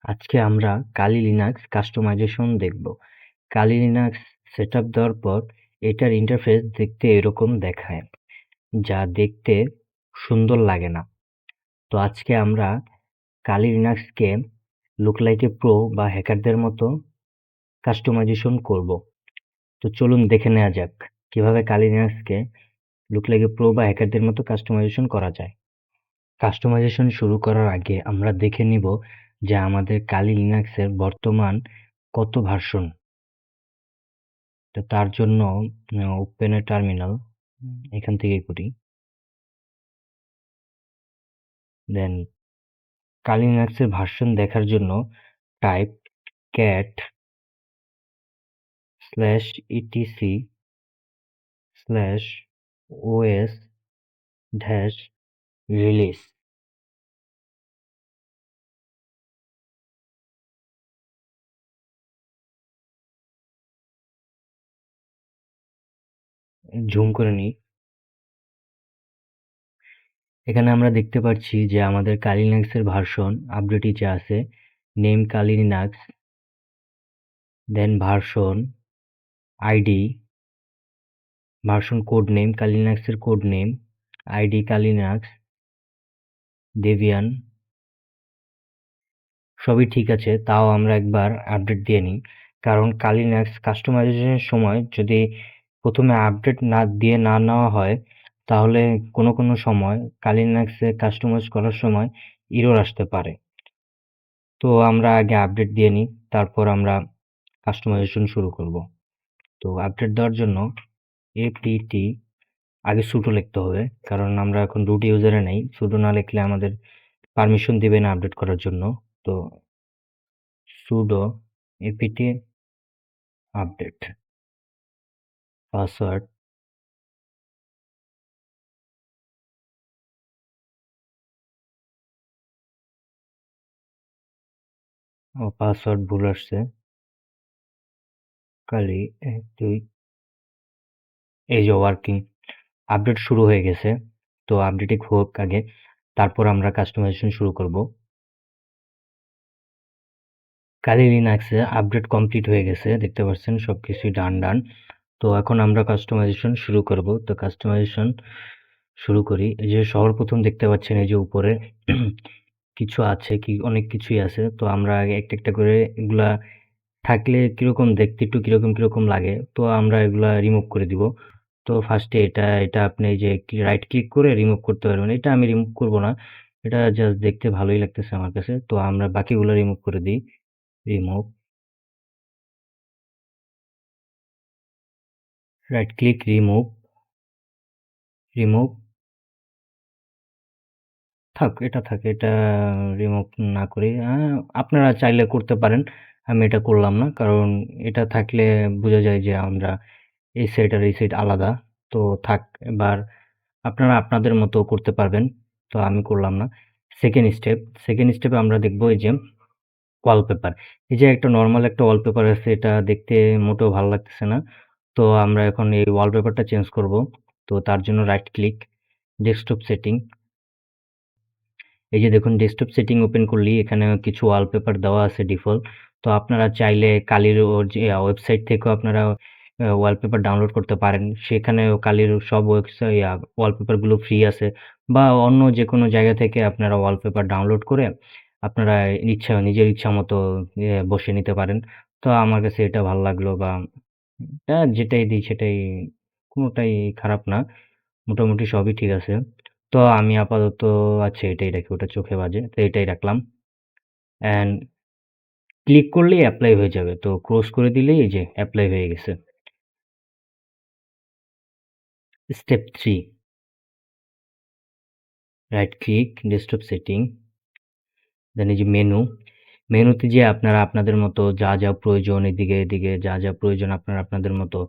আজকে আমরা কালি Linux customisation দেখব। কালি লিনাক্স সেটআপ দেওয়ার পর এটার ইন্টারফেস দেখতে এরকম দেখায়, যা দেখতে সুন্দর লাগে না। তো আজকে আমরা কালি লিনাক্সকে লুক লাইক এ প্রো বা হ্যাকারদের মতো কাস্টমাইজেশন করব। তো চলুন দেখে নেওয়া যাক কিভাবে কালি লিনাক্সকে লুক লাইক এ প্রো বা হ্যাকারদের মতো কাস্টমাইজেশন করা যায়। কাস্টমাইজেশন শুরু করার আগে আমরা দেখে নিব যে আমাদের কালি লিনাক্সের বর্তমান কত ভার্সন। তো তার জন্য ওপেন এ টার্মিনাল এখান থেকে করি। দেন কালি লিনাক্সের ভার্সন দেখার জন্য টাইপ cat /etc/os-release। জুম করে নিই। এখানে আমরা দেখতে পাচ্ছি যে আমাদের কালি লিনাক্সের ভার্সন আপডেট যে আছে name Kali Linux, then version ID, version code name Kali লিনাক্সের code name, ID Kali Linux, Debian সবই ঠিক আছে। তাও আমরা একবার আপডেট দিয়ে নিই, কারণ কালি লিনাক্স কাস্টমাইজেশনের সময় যদি প্রথমে আপডেট না নেওয়া হয় তাহলে কোনো সময় কালি লিনাক্সে কাস্টমাইজ করার সময় ইরর আসতে পারে। তো আমরা আগে আপডেট দিয়ে নিই, তারপর আমরা কাস্টমাইজেশন শুরু করব। তো আপডেট দেওয়ার জন্য apt আগে sudo লিখতে হবে, কারণ আমরা এখন রুট ইউজারে নেই। sudo না লিখলে আমাদের পারমিশন দিবে না আপডেট করার জন্য। তো sudo apt আপডেট, পাসওয়ার্ড, ও পাসওয়ার্ড ভুল আসছে, কালি 1 2, এই যে ওয়ার্কিং আপডেট শুরু হয়ে গেছে। তো আপডেটে হোক আগে, তারপর আমরা কাস্টমাইজেশন শুরু করব। কালি লিনাক্সে আপডেট কমপ্লিট হয়ে গেছে, দেখতে পাচ্ছেন সবকিছুই ডান। তো এখন আমরা কাস্টমাইজেশন শুরু করব। তো কাস্টমাইজেশন শুরু করি। এই যে সর্বপ্রথম দেখতে পাচ্ছেন এই যে উপরে কিছু আছে, অনেক কিছুই আছে। তো আমরা আগে একটা করে এগুলা থাকলে কিরকম দেখতে একটু কিরকম লাগে, তো আমরা এগুলা রিমুভ করে দিব। তো ফার্স্টে এটা আপনি এই যে রাইট ক্লিক করে রিমুভ করতে পারবেন। এটা আমি রিমুভ করব না, এটা জাস্ট দেখতে ভালোই লাগতেছে আমার কাছে। তো আমরা বাকিগুলো রিমুভ করে দিই। রিমুভ, রাইট ক্লিক, রিমুভ থাক, এটা রিমুভ না করি। আপনারা চাইলে করতে পারেন, আমি এটা করলাম না, কারণ এটা থাকলে বোঝা যায় যে আমরা এই সাইড আর এই সাইড আলাদা। তো থাক, এবার আপনারা আপনাদের মতো করতে পারবেন, তো আমি করলাম না। সেকেন্ড স্টেপে আমরা দেখব এই যে ওয়ালপেপার। এই যে একটা নর্মাল একটা ওয়ালপেপার আছে, এটা দেখতে মোটেও ভালো লাগতেছে না। তো আমরা এখন এই ওয়ালপেপারটা চেঞ্জ করব। তো তার জন্য রাইট ক্লিক, ডেস্কটপ সেটিং। এই যে দেখুন ডেস্কটপ সেটিং ওপেন করলেই এখানে কিছু ওয়ালপেপার দেওয়া আছে ডিফল্ট। তো আপনারা চাইলে কালির ওর যে ওয়েবসাইট থেকেও আপনারা ওয়ালপেপার ডাউনলোড করতে পারেন। সেখানেও কালির সব ওয়ালপেপারগুলো ফ্রি আছে, বা অন্য যে কোনো জায়গা থেকে আপনারা ওয়ালপেপার ডাউনলোড করে আপনারা নিজের ইচ্ছা মতো বসিয়ে নিতে পারেন। তো আমার কাছে এটা ভালো লাগলো, বা যেটাই দিই সেটাই কোনোটাই খারাপ না, মোটামুটি সবই ঠিক আছে। তো আমি আপাতত আচ্ছা এটাই রাখি, ওটা চোখে বাজে, তো এটাই রাখলাম। অ্যান্ড ক্লিক করলেই অ্যাপ্লাই হয়ে যাবে। তো ক্লোজ করে দিলেই এই যে অ্যাপ্লাই হয়ে গেছে। Step 3, right click, desktop setting, then এই যে মেনুতে যেয়ে আপনারা আপনাদের মতো যা প্রয়োজন এদিকে যা প্রয়োজন আপনারা আপনাদের মতো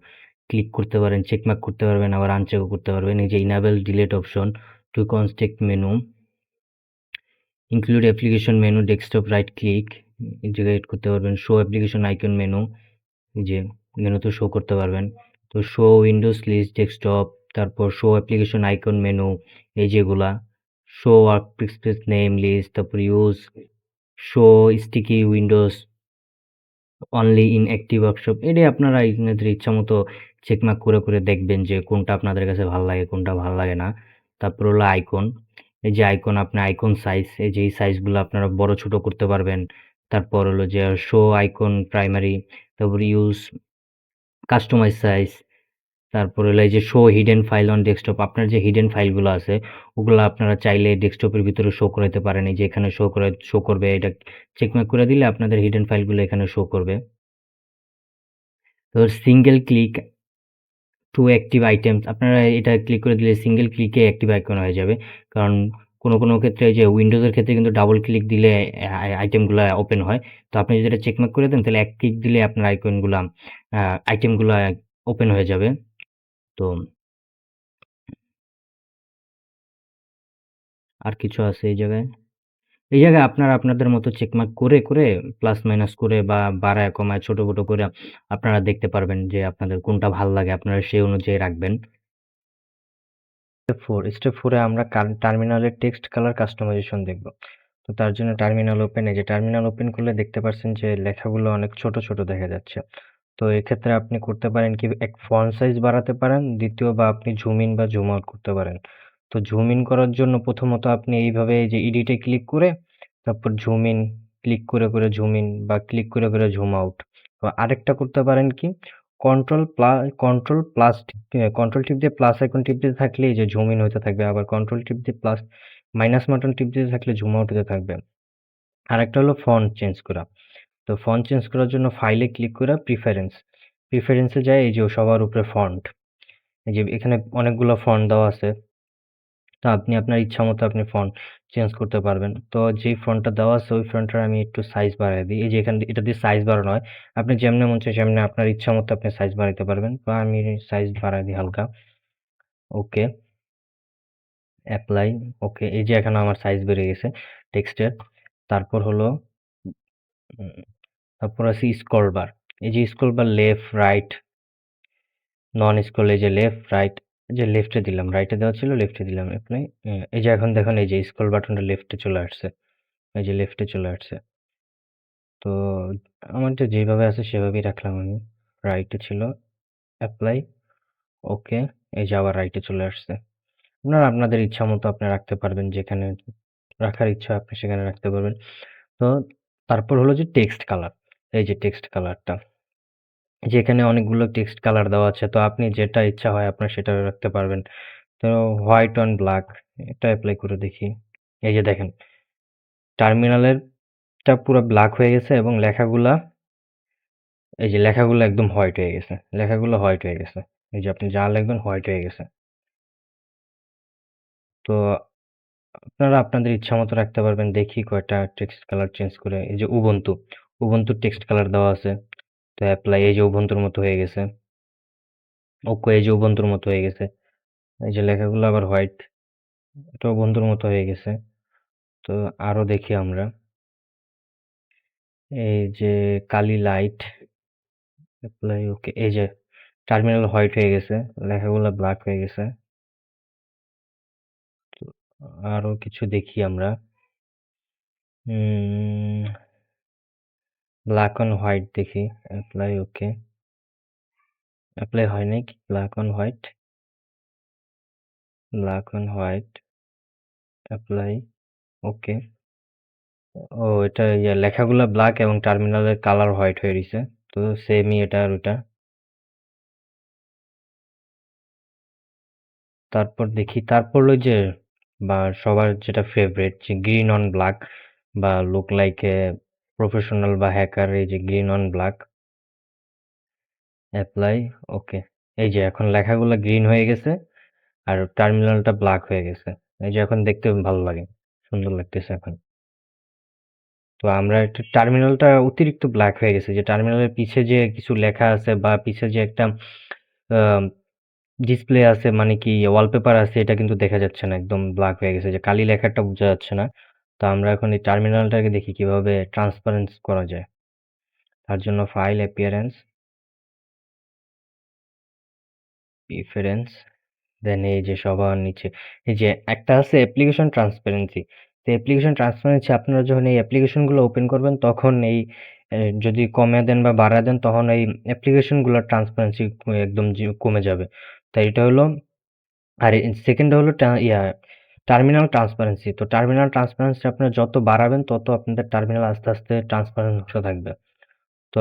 ক্লিক করতে পারেন, চেকমার্ক করতে পারবেন, আবার আনচেকও করতে পারবেন। এই যে enable delete option two construct menu, include application menu, desktop right click, এই জায়গায় এড করতে পারবেন। শো অ্যাপ্লিকেশন আইকন মেনু, এই যে মেনুতে শো করতে পারবেন। তো শো উইন্ডোজ লিস্ট ডেস্কটপ, তারপর শো অ্যাপ্লিকেশন আইকন মেনু, এই যেগুলা শো ওয়ার্কস্পেস নেম লিস্ট, তারপর use show sticky Windows only in active workshop, এটাই আপনারা আপনাদের ইচ্ছামতো চেকমার্ক করে করে দেখবেন যে কোনটা আপনাদের কাছে ভাল লাগে কোনটা ভাল লাগে না। তারপর হলো আইকন, এই যে আইকন, আপনি আইকন সাইজ, এই যে এই সাইজগুলো আপনারা বড় ছোট করতে পারবেন। তারপর হলো যে শো আইকন প্রাইমারি, তারপর ইউজ কাস্টমাইজ সাইজ, তারপর হলো এই যে show hidden file on desktop, আপনার যে হিডেন ফাইলগুলো আছে ওগুলো আপনারা চাইলে ডেস্কটপের ভিতরে শো করাইতে পারেন। এই যে এখানে শো করবে, এটা চেকমার্ক করে দিলে আপনাদের হিডেন ফাইলগুলো এখানে শো করবে। তো single click to active items, আপনারা এটা ক্লিক করে দিলে সিঙ্গেল ক্লিকে অ্যাক্টিভ আইকন হয়ে যাবে। কারণ কোনো ক্ষেত্রে এই যে উইন্ডোজের ক্ষেত্রে কিন্তু ডাবল ক্লিক দিলে আইটেমগুলা ওপেন হয়। তো আপনি যদি এটা চেকমার্ক করে দেন তাহলে এক ক্লিক দিলে আপনার আইটেমগুলা ওপেন হয়ে যাবে। তো আর কিছু আছে এই জায়গায়? এই জায়গায় আপনারা আপনাদের মতো চেকমার্ক করে করে প্লাস মাইনাস করে বা বাড়ায় কমায় ছোট ছোট করে আপনারা দেখতে পারবেন যে আপনাদের কোনটা ভাল লাগে, আপনারা সেই অনুযায়ী রাখবেন। স্টেপ 4 এ আমরা টার্মিনালের টেক্সট কালার কাস্টমাইজেশন দেখব। তো তার জন্য টার্মিনাল ওপেন, এই যে টার্মিনাল ওপেন করলে দেখতে পাচ্ছেন যে লেখাগুলো অনেক ছোট ছোট দেখা যাচ্ছে। তো এক্ষেত্রে আপনি করতে পারেন কি, এক ফন্ট সাইজ বাড়াতে পারেন, দ্বিতীয় বা আপনি জুম ইন বা জুম আউট করতে পারেন। তো জুম ইন করার জন্য প্রথমত আপনি এইভাবে এই যে এডিটে ক্লিক করে তারপর জুম ইন, ক্লিক করে করে জুম ইন বা ক্লিক করে করে জুম আউট। তো আরেকটা করতে পারেন কি, কন্ট্রোল টিপ দিয়ে প্লাস আইকন টিপ দিতে থাকলে এই যে জুম ইন হতে থাকবে, আবার কন্ট্রোল টিপ দিয়ে প্লাস মাইনাস বাটন টিপ দিতে থাকলে জুম আউট হতে থাকবে। আরেকটা হলো ফন্ট চেঞ্জ করা। তো ফন্ট চেঞ্জ করার জন্য ফাইলে ক্লিক করে প্রিফারেন্সে যায়, এই যে সবার উপরে ফন্ট, এই যে এখানে অনেকগুলো ফন্ট দেওয়া আছে। তো আপনি আপনার ইচ্ছামতো আপনি ফন্ট চেঞ্জ করতে পারবেন। তো যেই ফন্টটা দেওয়া আছে ওই ফন্টটার আমি একটু সাইজ বাড়ায় দিই। এই যে এখান এটা দিয়ে সাইজ বাড়ানো হয়। আপনি যেমনে মন চায় সেমনে আপনার ইচ্ছামতো আপনি সাইজ বাড়াইতে পারবেন। তো আমি সাইজ বাড়ায় দিই হালকা। ওকে, এপ্লাই, ওকে। এই যে এখন আমার সাইজ বেড়ে গেছে টেক্সটের। তারপর হলো উম তারপর আছে স্ক্রল বার। এই যে স্ক্রল বার লেফট, রাইট, নন স্ক্রল, এই যে লেফট, রাইট, এই যে লেফটে দিলাম, রাইটে দেওয়া ছিল লেফটে দিলাম। এপ্লাই, এই যে এখন দেখুন এই যে স্ক্রল বাটনটা লেফটে চলে আসছে। এই যে লেফটে চলে আসছে। তো আমারটা যেভাবে আছে সেভাবেই রাখলাম আমি। রাইটে ছিল, অ্যাপ্লাই, ওকে। এই যে আবার রাইটে চলে আসছে। আপনারা আপনাদের ইচ্ছামতো আপনি রাখতে পারবেন, যেখানে রাখার ইচ্ছা আপনি সেখানে রাখতে পারবেন। তো তারপর হলো যে টেক্সট কালার। এই যে টেক্সট কালারটা, যে এখানে অনেকগুলো টেক্সট কালার দেওয়া আছে, তো আপনি যেটা ইচ্ছা হয় আপনার সেটা রাখতে পারবেন। তো হোয়াইট অন ব্ল্যাক, এটা এপ্লাই করে দেখি। এই যে দেখেন টার্মিনালেরটা পুরো ব্ল্যাক হয়ে গেছে এবং লেখাগুলা, এই যে লেখাগুলো একদম হোয়াইট হয়ে গেছে। লেখাগুলো হোয়াইট হয়ে গেছে। এই যে আপনি যা লিখবেন হোয়াইট হয়ে গেছে। তো আপনারা আপনাদের ইচ্ছামতো রাখতে পারবেন। দেখি কয়টা টেক্সট কালার চেঞ্জ করে। এই যে উবুন্টুর টেক্সট কালার দেওয়া আছে। তো এপ্লাই, এই যে উবুন্টুর মতো হয়ে গেছে। ওকে, এই যে উবুন্টুর মতো হয়ে গেছে। এই যে লেখাগুলো আবার হোয়াইট, এটা উবুন্টুর মতো হয়ে গেছে। তো আরো দেখি আমরা। এই যে কালি লাইট, এপ্লাই, ওকে। এই যে টার্মিনাল হোয়াইট হয়ে গেছে, লেখাগুলো ব্ল্যাক হয়ে গেছে। তো আরো কিছু দেখি আমরা। হুম, ব্ল্যাক অন হোয়াইট দেখি। Apply, okay. এপ্লাই হয় নাই কি? Black on white, black on white, apply, okay. ও, এটা লেখাগুলা ব্ল্যাক এবং টার্মিনালের কালার হোয়াইট হয়ে রইছে। তো সেমই এটা আর ওটা। তারপর দেখি, তারপর হলো যে বা সবার যেটা ফেভারিট, যে গ্রিন অন ব্ল্যাক বা লুক লাইক এ প্রফেশনাল বা হ্যাকার, এই যে গ্রিন অন ব্ল্যাক, অ্যাপ্লাই, ওকে। এই যে এখন লেখাগুলো গ্রিন হয়ে গেছে আর টার্মিনালটা ব্ল্যাক হয়ে গেছে। এই যে এখন দেখতে ভালো লাগে, সুন্দর লাগতেছে এখন। তো আমরা একটা টার্মিনালটা অতিরিক্ত ব্ল্যাক হয়ে গেছে, যে টার্মিনালের পিছে যে কিছু লেখা আছে বা পিছে যে একটা ডিসপ্লে আছে, মানে কি ওয়ালপেপার আছে, এটা কিন্তু দেখা যাচ্ছে না, একদম ব্ল্যাক হয়ে গেছে, যে কালি লেখাটা বোঝা যাচ্ছে না। তো আমরা এখন এই টার্মিনালটাকে দেখি কিভাবে ট্রান্সপারেন্স করা যায়। তার জন্য ফাইল, অ্যাপিয়ারেন্স, প্রিফারেন্স, দেন এই যে সবার নিচে এই যে একটা আছে অ্যাপ্লিকেশন ট্রান্সপারেন্সি। তো অ্যাপ্লিকেশন ট্রান্সপারেন্সি আপনারা যখন এই অ্যাপ্লিকেশনগুলো ওপেন করবেন তখন এই যদি কমিয়ে দেন বা বাড়ায় দেন তখন এই অ্যাপ্লিকেশনগুলোর ট্রান্সপারেন্সি একদম কমে যাবে। তাই এটা হলো। আর সেকেন্ডটা হলো টার্মিনাল ট্রান্সপারেন্সি। তো টার্মিনাল ট্রান্সপারেন্সি আপনারা যত বাড়াবেন তত আপনাদের টার্মিনাল আস্তে আস্তে ট্রান্সপারেন্ট হতে থাকবে। তো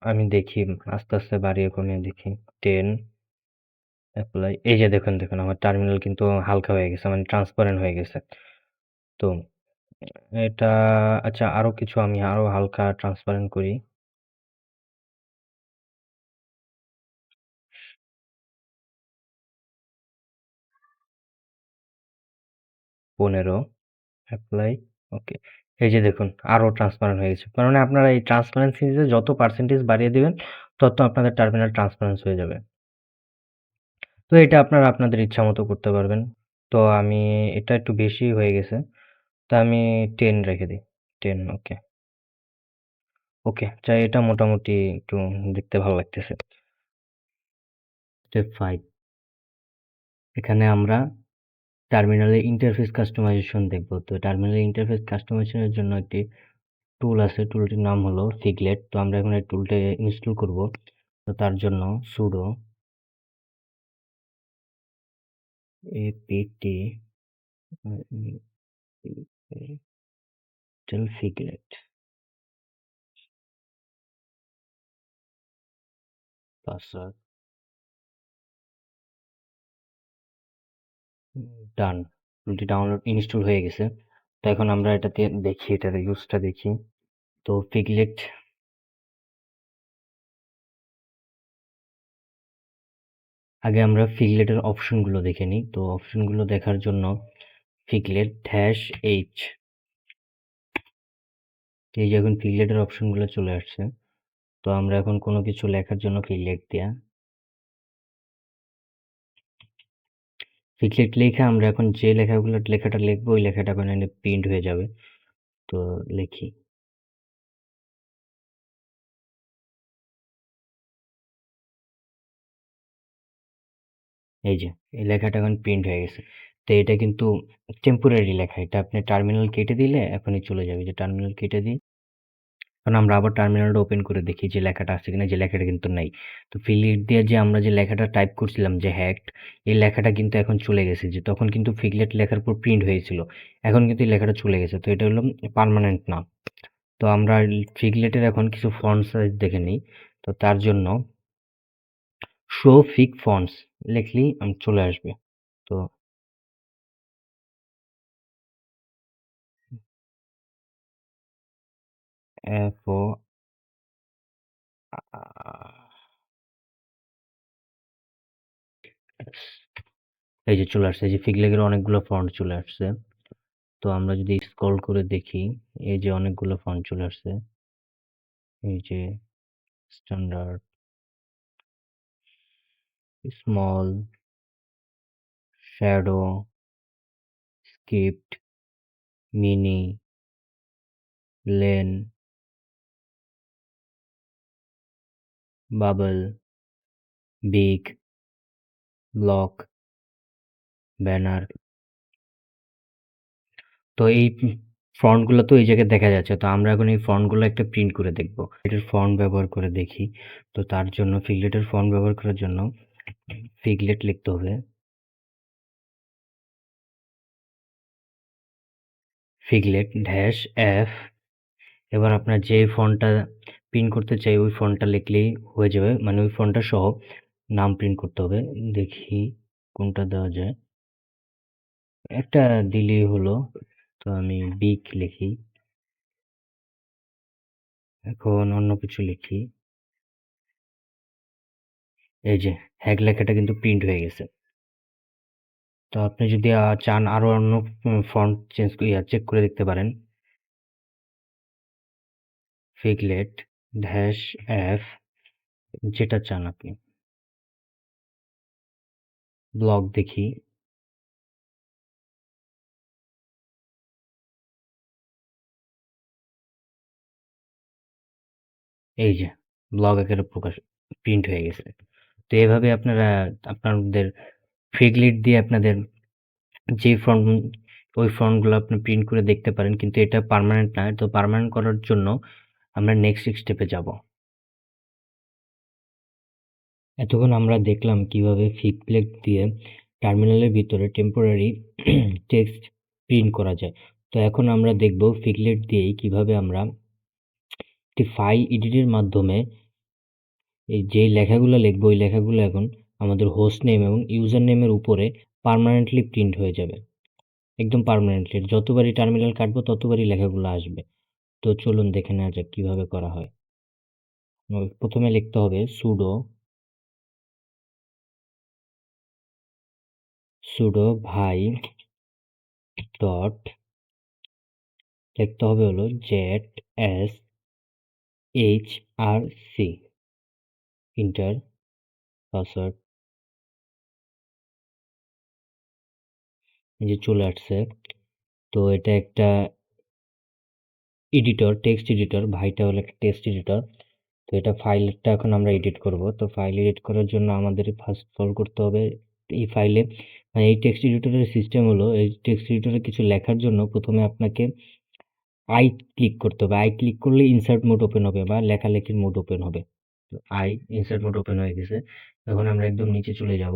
আমি দেখি আস্তে আস্তে বাড়িয়ে কমিয়ে দেখি। 10 অ্যাপ্লাই। এই যে দেখুন আমার টার্মিনাল কিন্তু হালকা হয়ে গেছে, মানে ট্রান্সপারেন্ট হয়ে গেছে। তো এটা আচ্ছা, আরো কিছু আমি আরো হালকা ট্রান্সপারেন্ট করি। 15 অ্যাপ্লাই। ওকে। এই যে দেখুন আরো ট্রান্সপারেন্ট হয়ে গেছে। তার মানে আপনারা এই ট্রান্সপারেন্সিতে যত পার্সেন্টেজ বাড়িয়ে দিবেন তত আপনাদের টার্মিনাল ট্রান্সপারেন্স হয়ে যাবে। তো এটা আপনারা আপনাদের ইচ্ছা মতো করতে পারবেন। তো আমি এটা একটু বেশি হয়ে গেছে। তো আমি 10 রেখে দিই। 10 ওকে। ওকে। চাই এটা মোটামুটি একটু দেখতে ভালো লাগতেছে। স্টেপ 5, এখানে আমরা টার্মিনালে ইন্টারফেস কাস্টমাইজেশন দেখব। তো টার্মিনালে ইন্টারফেস কাস্টমাইজেশনের জন্য একটি টুল আছে, টুলটির নাম হলো ফিগলেট। তো আমরা এখন এই টুলটা ইনস্টল করব। তো তার জন্য sudo apt install figlet password done. টুলটি ডাউনলোড ইনস্টল হয়ে গেছে। তো এখন আমরা এটাতে দেখি, এটার ইউজটা দেখি। তো ফিগলেট, আগে আমরা ফিগলেটের অপশনগুলো দেখে নিই। তো অপশনগুলো দেখার জন্য ফিগলেট -h, এই যে এখন ফিগলেটের অপশনগুলো চলে আসছে। তো আমরা এখন কোনো কিছু লেখার জন্য ফিগলেট দেয়া, ফিগলেট লেখা আমরা এখন যে লেখাটা লিখবো ওই লেখাটা এখন এখানে প্রিন্ট হয়ে যাবে। তো লিখি, এই যে এই লেখাটা এখন প্রিন্ট হয়ে গেছে। তো এটা কিন্তু টেম্পোরারি লেখা, এটা আপনি টার্মিনাল কেটে দিলে এখনই চলে যাবে। যে টার্মিনাল কেটে দিই, কারণ আমরা আবার টার্মিনালটা ওপেন করে দেখি যে লেখাটা আছে কিনা। যে লেখাটা কিন্তু নাই। তো ফিগলেট দিয়ে যে আমরা যে লেখাটা টাইপ করছিলাম যে হ্যাকড, এই লেখাটা কিন্তু এখন চলে গেছে। যে তখন কিন্তু ফিগলেট লেখার পর প্রিন্ট হয়েছিল, এখন কিন্তু এই লেখাটা চলে গেছে। তো এটা হলো পার্মানেন্ট না। তো আমরা ফিগলেটের এখন কিছু ফন্ট সাইজ দেখে নিই। তো তার জন্য শো ফিগ ফন্টস লিখলেই চলে আসবে। তো এফও এই যে চলে আসছে, এই যে ফিগলেটের অনেকগুলো ফন্ট চলে আসছে। তো আমরা যদি স্ক্রল করে দেখি, এই যে অনেকগুলো ফন্ট চলে আসছে। এই যে standard, small, shadow, script, mini, lane, bubble, big, block, banner. তো এই ফন্টগুলো তো এই জায়গায় দেখা যাচ্ছে। তো আমরা এখন এই ফন্টগুলো একটা প্রিন্ট করে দেখব। এটার ফন্ট ব্যবহার করে দেখি। তো তার জন্য ফিগলেটের ফন্ট ব্যবহার করার জন্য ফিগলেট লিখতে হবে। ফিগলেট -f। এবার আপনার যে ফন্টটা প্রিন্ট করতে চাই ওই ফন্টটা লিখলেই হয়ে যাবে, মানে ওই ফন্টটা সহ নাম প্রিন্ট করতে হবে। দেখি কোনটা দেওয়া যায়। একটা দিলেই হলো। তো আমি বিগ লিখি। এখন অন্য কিছু লিখি। এই যে হ্যাগ লেখাটা কিন্তু প্রিন্ট হয়ে গেছে। তো আপনি যদি চান আরো অন্য ফন্ট চেক করে দেখতে পারেন। ফিগলেট -f, যেটা চান আপনি। ব্লক দেখি। এই যে ব্লগ আকারে প্রিন্ট হয়ে গেছে। তো এভাবে আপনারা আপনাদের ফিগলেট দিয়ে আপনাদের যে ফন্ট ওই ফন্টগুলো আপনি প্রিন্ট করে দেখতে পারেন, কিন্তু এটা পার্মানেন্ট না। তো পার্মানেন্ট করার জন্য আমরা নেক্সট স্টেপে যাব। এতক্ষণ আমরা দেখলাম কিভাবে ফিগলেট দিয়ে টার্মিনালের ভিতরে টেম্পোরারি টেক্সট প্রিন্ট করা যায়। তো এখন আমরা দেখব ফিগলেট দিয়েই কিভাবে আমরা একটি ফাইল এডিটের মাধ্যমে এই যে লেখাগুলো লিখবো, ওই লেখাগুলো এখন আমাদের হোস্ট নেম এবং ইউজার নেমের উপরে পার্মানেন্টলি প্রিন্ট হয়ে যাবে, একদম পার্মানেন্টলি। যতবারই টার্মিনাল কাটবো ততবারই লেখাগুলো আসবে। তো চলুন দেখে নেওয়া যাক কিভাবে করা হয়। প্রথমে লিখতে হবে সুডো ভাই ডট, লিখতে হবে হলো ZSHRC, ইন্টার, পাসওয়ার্ড, এই যে চলে আসছে। তো এটা একটা এডিটর, টেক্সট এডিটর, ভাইটা হলো একটা টেক্সট এডিটর। তো এটা ফাইলটা এখন আমরা এডিট করব। তো ফাইল এডিট করার জন্য আমাদের ফার্স্ট অল করতে হবে এই ফাইলে, মানে এই টেক্সট এডিটরের সিস্টেম হলো, এই টেক্সট এডিটরে কিছু লেখার জন্য প্রথমে আপনাকে আই ক্লিক করতে হবে। আই ক্লিক করলে ইনসার্ট মোড ওপেন হবে বা লেখালেখির মোড ওপেন হবে। তো আই ইনসার্ট মোড ওপেন হয়ে গেছে। এখন আমরা একদম নিচে চলে যাব।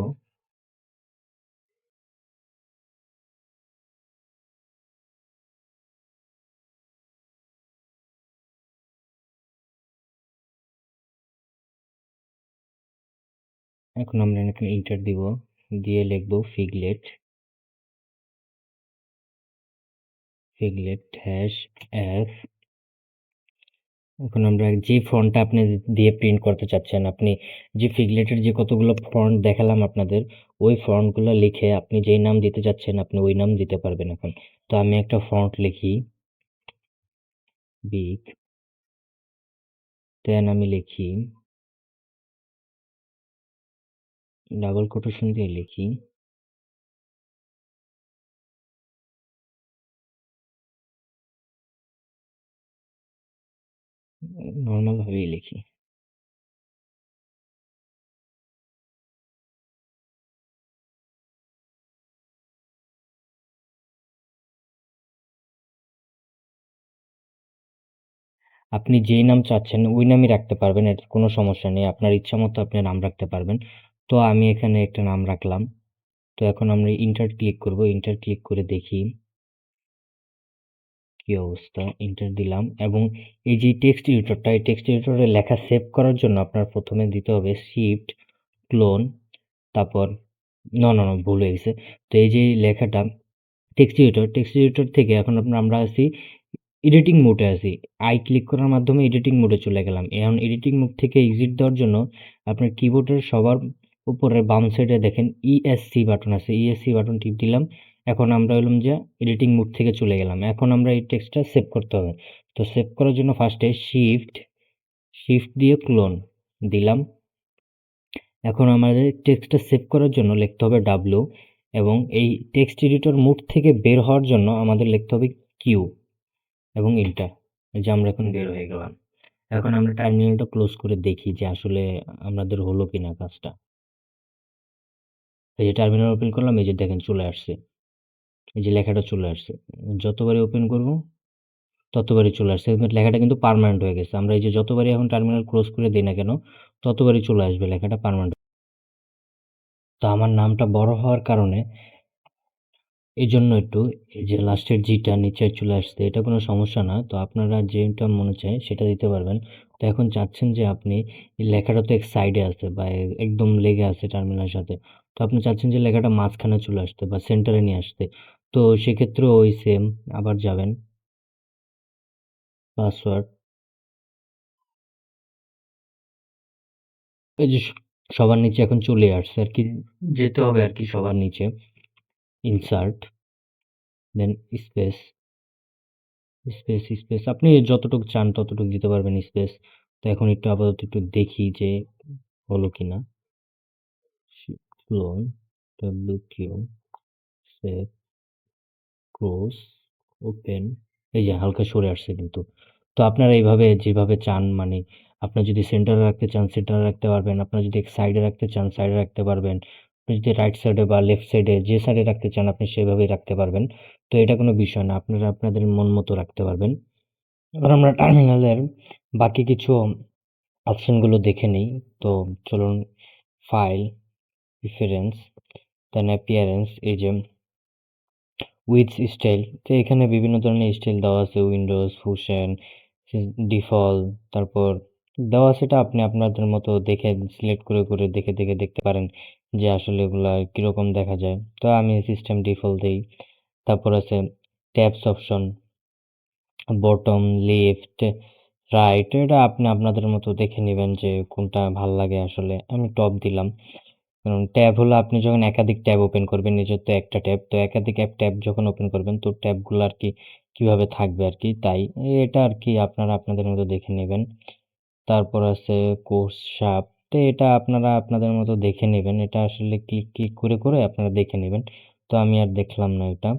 এখন আমরা এখানে এন্টার দিব, দিয়ে লিখব ফিগলেট হ্যাশ এফ। এখন আমরা যে ফন্টটা আপনি দিয়ে প্রিন্ট করতে চাচ্ছেন, আপনি যে ফিগলেটের যে কতগুলো ফন্ট দেখালাম আপনাদের, ওই ফন্টগুলো লিখে আপনি যেই নাম দিতে চাচ্ছেন আপনি ওই নাম দিতে পারবেন এখন। তো আমি একটা ফন্ট লিখি বিগ, দেন আমি লিখি ডাবল কোটেশন দিয়ে লিখি নর্মাল ভাবেই লিখি। আপনি যেই নাম চাচ্ছেন ওই নামই রাখতে পারবেন, এর কোনো সমস্যা নেই। আপনার ইচ্ছা মতো আপনি নাম রাখতে পারবেন। তো আমি এখানে একটা নাম রাখলাম। তো এখন আমরা ইন্টার ক্লিক করব। ইন্টার ক্লিক করে দেখি কি অবস্থা। ইন্টার দিলাম এবং এই যে টেক্সট এডিটরটা, এই টেক্সট এডিটরে লেখা সেভ করার জন্য আপনার প্রথমে দিতে হবে শিফট ক্লোন, তারপর না ভুল হয়ে গেছে। তো এই যে লেখাটা টেক্সট এডিটর থেকে এখন আমরা আছি এডিটিং মোডে আছি। আই ক্লিক করার মাধ্যমে এডিটিং মোডে চলে গেলাম। এখন এডিটিং মোড থেকে এক্সিট দেওয়ার জন্য আপনার কিবোর্ডের সবার উপরে বাম সাইডে দেখেন ইএসসি বাটন আছে, ইএসসি বাটন টিপ দিলাম। এখন আমরা হলাম যে এডিটিং মোড থেকে চলে গেলাম। এখন আমরা এই টেক্সটটা সেভ করতে হবে। তো সেভ করার জন্য ফার্স্টে শিফট দিয়ে ক্লোন দিলাম। এখন আমাদের টেক্সটটা সেভ করার জন্য লিখতে হবে ডাব্লিউ, এবং এই টেক্সট এডিটর মোড থেকে বের হওয়ার জন্য আমাদের লিখতে হবে কিউ এবং এন্টার। এই যে আমরা এখন বের হয়ে গেলাম। এখন আমরা টার্মিনালটা ক্লোজ করে দেখি যে আসলে আমাদের হলো কিনা কাজটা। এই যে টার্মিনাল ওপেন করলাম, এই যে দেখেন চলে আসছে, এই যে লেখাটা চলে আসছে। যতবারই ওপেন করব ততবারই চলে আসছে, কিন্তু লেখাটা কিন্তু পার্মানেন্ট হয়ে গেছে। আমরা এই যে যতবারই এখন টার্মিনাল ক্লোজ করে দিই না কেন ততবারই চলে আসবে, লেখাটা পার্মানেন্ট। তো আমার নামটা বড় হওয়ার কারণে এই জন্য একটু এই যে লাস্টের জিটা নিচে চলে আসছে, এটা কোনো সমস্যা না। তো আপনারা যেটা মনে চায় সেটা দিতে পারবেন। তো এখন চাচ্ছেন যে আপনি এই লেখাটা তো এক সাইডে আছে বা একদম লেগে আছে টার্মিনালের সাথে। তো আপনি চাচ্ছেন যে লেখাটা মাঝখানে চলে আসতে বা সেন্টারে নিয়ে আসতে। তো সেক্ষেত্রে ওই সেম আবার যাবেন পাসওয়ার্ড, এই যে সবার নিচে এখন চলে আসছে আর কি, যেতে হবে আর কি সবার নিচে। ইনসার্ট, দেন স্পেস, স্পেস আপনি যতটুকু চান ততটুকু দিতে পারবেন স্পেস। তো এখন একটু আপাতত একটু দেখি যে হলো কিনা। Clone queue save close open, এই যে হালকা সরে আসছে কিন্তু। তো আপনারা এইভাবে যেভাবে চান, মানে আপনার যদি সেন্টারে রাখতে চান সেন্টারে রাখতে পারবেন, আপনার যদি সাইডে রাখতে চান সাইডে রাখতে পারবেন, আপনি যদি রাইট সাইডে বা লেফট সাইডে যে সাইডে রাখতে চান আপনি সেভাবেই রাখতে পারবেন। তো এটা কোনো বিষয় না। আপনারা আপনাদের মন মতো রাখতে পারবেন। এবার আমরা টার্মিনালের বাকি কিছু অপশনগুলো দেখে নিই। তো চলুন ফাইল, প্রিফারেন্স, দেন অ্যাপিয়ারেন্স, এই যে উইথ স্টাইল। তো এখানে বিভিন্ন ধরনের স্টাইল দেওয়া আছে, উইন্ডোজ, ফুশন, ডিফল্ট, তারপর দেওয়া আছে। এটা আপনি আপনাদের মতো দেখে সিলেক্ট করে করে দেখে দেখতে পারেন যে আসলে এগুলা কিরকম দেখা যায়। তো আমি সিস্টেম ডিফল্ট দেই। তারপর আছে tabs option, bottom, left, right. এটা আপনি আপনাদের মতো দেখে নেবেন যে কোনটা ভাল লাগে আসলে। আমি টপ দিলাম। কারণ ট্যাব হলো আপনি যখন একাধিক ট্যাব ওপেন করবেন, নিজের তো একটা ট্যাব, তো একাধিক ট্যাব যখন ওপেন করবেন তো ট্যাবগুলো আর কি কিভাবে থাকবে আর কি, তাই এটা আর কি আপনারা আপনাদের মতো দেখে নেবেন। তারপর আছে কোর্স শার্প। তো এটা আপনারা আপনাদের মতো দেখে নেবেন। এটা আসলে ক্লিক ক্লিক করে করে আপনারা দেখে নেবেন। তো আমি আর দেখলাম না এটা।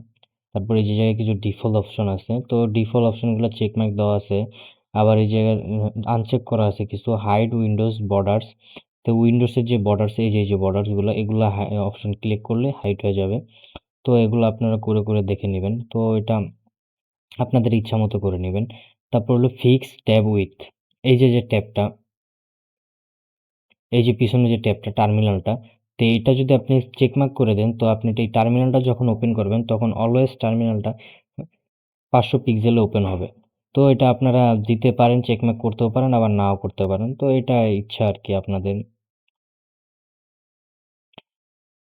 তারপর এই যে জায়গায় কিছু ডিফল্ট অপশন আছে, তো ডিফল্ট অপশনগুলো চেকমার্ক দেওয়া আছে। আবার এই জায়গায় আনচেক করা আছে কিছু, হাইড উইন্ডোজ বর্ডার্স। তো উইন্ডোজের যে বর্ডার্স, এই যে বর্ডার্সগুলো, এগুলো অপশন ক্লিক করলে হাইড হয়ে যাবে। তো এগুলো আপনারা করে করে দেখে নেবেন। তো এটা আপনাদের ইচ্ছা মতো করে নেবেন। তারপর হলো ফিক্স ট্যাব উইথ। এই যে ট্যাবটা, এই যে পিছনে যে ট্যাবটা, টার্মিনালটা, তো এইটা যদি আপনি চেকমার্ক করে দেন, তো আপনি এই টার্মিনালটা যখন ওপেন করবেন তখন অলওয়েজ টার্মিনালটা 500 পিক্সেলে ওপেন হবে। তো এটা আপনারা দিতে পারেন, চেকমার্ক করতেও পারেন, আবার নাও করতে পারেন। তো এটা ইচ্ছা আর কি আপনাদের।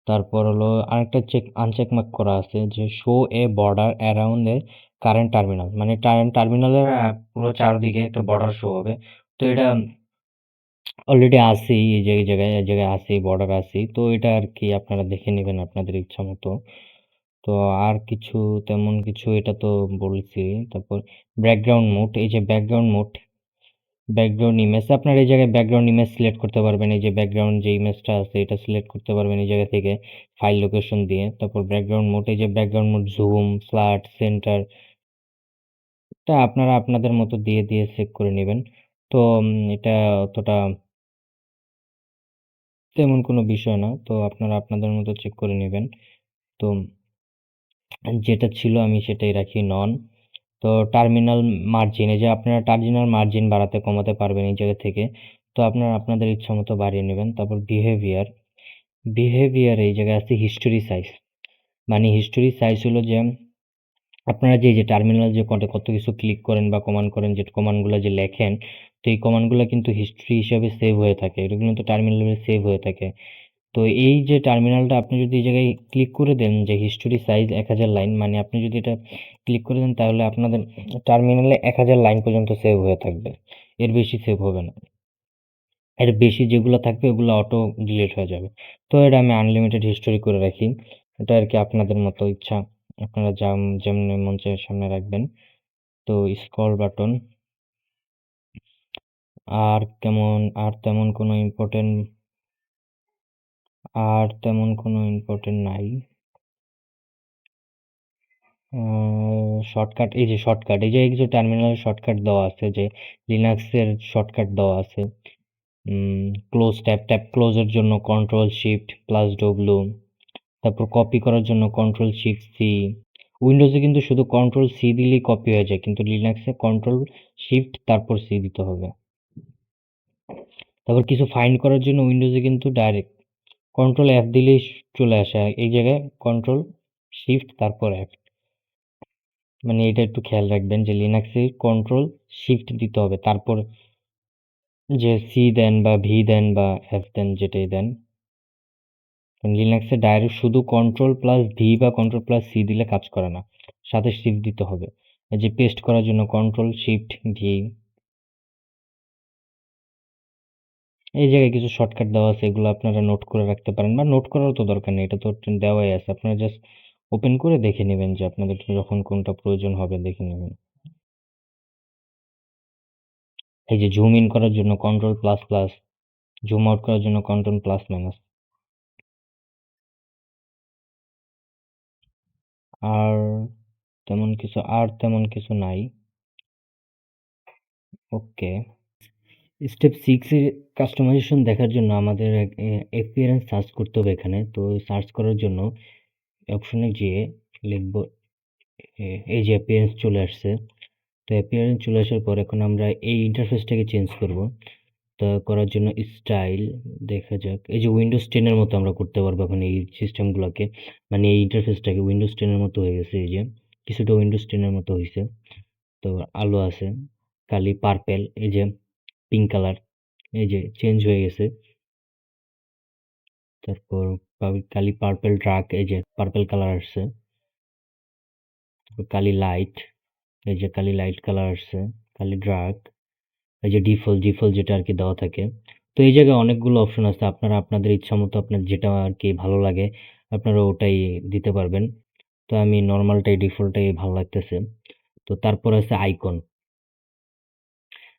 তারপর হলো আরেকটা আনচেক মার্ক করা আছে যে শো এ বর্ডার অ্যারাউন্ড এ কারেন্ট টার্মিনাল, মানে টার্মিনালের পুরো চারদিকে একটা বর্ডার শো হবে। তো এটা অলরেডি আছেই, এই জায়গায় আছেই, বর্ডার আছেই। তো এটা আর কি আপনারা দেখে নেবেন আপনাদের ইচ্ছা মতো। তো আর কিছু তেমন কিছু, এটা তো বলছি। তারপর ব্যাকগ্রাউন্ড মোড, এই যে ব্যাকগ্রাউন্ড মোড, ব্যাকগ্রাউন্ড ইমেজ, আপনার এই জায়গায় ব্যাকগ্রাউন্ড ইমেজ সিলেক্ট করতে পারবেন। এই যে ব্যাকগ্রাউন্ড যে ইমেজটা আছে এটা সিলেক্ট করতে পারবেন এই জায়গা থেকে ফাইল লোকেশন দিয়ে। তারপর ব্যাকগ্রাউন্ড মোড, এই যে background mode, zoom, flat, centre, এটা আপনারা আপনাদের মতো দিয়ে দিয়ে সেভ করে নেবেন। তো এটা অতটা তেমন কোনো বিষয় না। তো আপনারা আপনাদের মতো চেক করে নেবেন। তো যেটা ছিল আমি সেটাই রাখি নন। তো টার্মিনাল মার্জিন, এই যে আপনারা টার্মিনাল মার্জিন বাড়াতে কমাতে পারবেন এই জায়গা থেকে। তো আপনারা আপনাদের ইচ্ছা মতো বাড়িয়ে নেবেন। তারপর বিহেভিয়ার এই জায়গায় আছে হিস্টোরি সাইজ। মানে হিস্টোরি সাইজ হলো যে আপনারা যে টার্মিনাল যে কত কিছু ক্লিক করেন বা কমান্ড করেন, যে কমান্ডগুলো যে লেখেন, তো এই কমান্ডগুলো কিন্তু হিস্ট্রি হিসাবে সেভ হয়ে থাকে। এগুলো কিন্তু টার্মিনালে সেভ হয়ে থাকে। তো এই যে টার্মিনালটা আপনি যদি এই জায়গায় ক্লিক করে দেন যে হিস্টোরি সাইজ 1000 লাইন, মানে আপনি যদি এটা ক্লিক করে দেন তাহলে আপনাদের টার্মিনালে 1000 লাইন পর্যন্ত সেভ হয়ে থাকবে। এর বেশি সেভ হবে না। এর বেশি যেগুলো থাকবে ওগুলো অটো ডিলিট হয়ে যাবে। তো এটা আমি আনলিমিটেড হিস্টোরি করে রাখি। এটা আর কি আপনাদের মতো ইচ্ছা। আপনারা যেমনি মন চায় সামনে রাখবেন। তো স্ক্রল বাটন, আর তেমন কোনো ইম্পর্টেন্ট নাই। শর্টকাট, এই যে শর্টকাট, এই যে কিছু টার্মিনালের শর্টকাট দেওয়া আছে, যে লিনাক্সের শর্টকাট দেওয়া আছে। ট্যাব ক্লোজের জন্য কন্ট্রোল শিফট প্লাস ডব্লু। তারপর কপি করার জন্য কন্ট্রোল শিফট সি। উইন্ডোজে কিন্তু শুধু কন্ট্রোল সি দিলেই কপি হয়ে যায়, কিন্তু লিনাক্সে কন্ট্রোল শিফট তারপর সি দিতে হবে। তারপর কিছু ফাইন্ড করার জন্য উইন্ডোজে কিন্তু ডাইরেক্ট কন্ট্রোল এফ দিলেই চলে আসে। এই জায়গায় কন্ট্রোল শিফট তারপর এফ। মানে এটা একটু খেয়াল রাখবেন যে লিনাক্সে কন্ট্রোল শিফট দিতে হবে, তারপর যে সি দেন বা ভি দেন বা এফ দেন, যেটাই দেন। লিনাক্সে ডাইরেক্ট শুধু কন্ট্রোল প্লাস ভি বা কন্ট্রোল প্লাস সি দিলে কাজ করে না, সাথে শিফট দিতে হবে। এই যে পেস্ট করার জন্য কন্ট্রোল শিফট ভি। এই জায়গায় কিছু শর্টকাট দেওয়া আছে, এগুলো আপনারা নোট করে রাখতে পারেন, বা নোট করারও তো দরকার নেই, এটা তো দেওয়াই আছে। আপনারা জাস্ট ওপেন করে দেখে নেবেন যে আপনাদের যখন কোনটা প্রয়োজন হবে দেখে নেবেন। এই যে জুম ইন করার জন্য control plus plus, zoom out করার জন্য কন্ট্রোল প্লাস মাইনাস। আর তেমন কিছু নাই। ওকে, স্টেপ 6 এর কাস্টমাইজেশন দেখার জন্য আমাদের অ্যাপিয়ারেন্স সার্চ করতে হবে এখানে। তো সার্চ করার জন্য অপশনে যেয়ে লিখব এই যে অ্যাপিয়ারেন্স চলে আসছে। তো অ্যাপিয়ারেন্স চলে আসার পর এখন আমরা এই ইন্টারফেসটাকে চেঞ্জ করব। তো করার জন্য স্টাইল দেখা যাক। এই যে উইন্ডোজ 10 এর মতো আমরা করতে পারবো এখন এই সিস্টেমগুলোকে। মানে এই ইন্টারফেসটাকে উইন্ডোজ 10 এর মতো হয়ে গেছে এই যে। কিছুটা উইন্ডোজ 10 এর মতো হইছে। তো আলো আছে, কালি পার্পেল, এই যে পিঙ্ক কালার, এই যে চেঞ্জ হয়ে গেছে। তারপর কালি পার্পেল ট্রাক, এই যে পার্পেল কালার আসছে। তারপর কালি লাইট, এই যে কালি লাইট কালার আসছে। কালি ড্রাগ, এই যে ডিফল্ট যেটা আর কি দেওয়া থাকে। তো এই জায়গায় অনেকগুলো অপশন আছে, আপনারা আপনাদের ইচ্ছা মতো আপনার যেটা আর কি ভালো লাগে আপনারা ওটাই দিতে পারবেন। তো আমি নর্মালটাই ডিফল্টটাই ভালো লাগতেছে। তো তারপর আছে আইকন।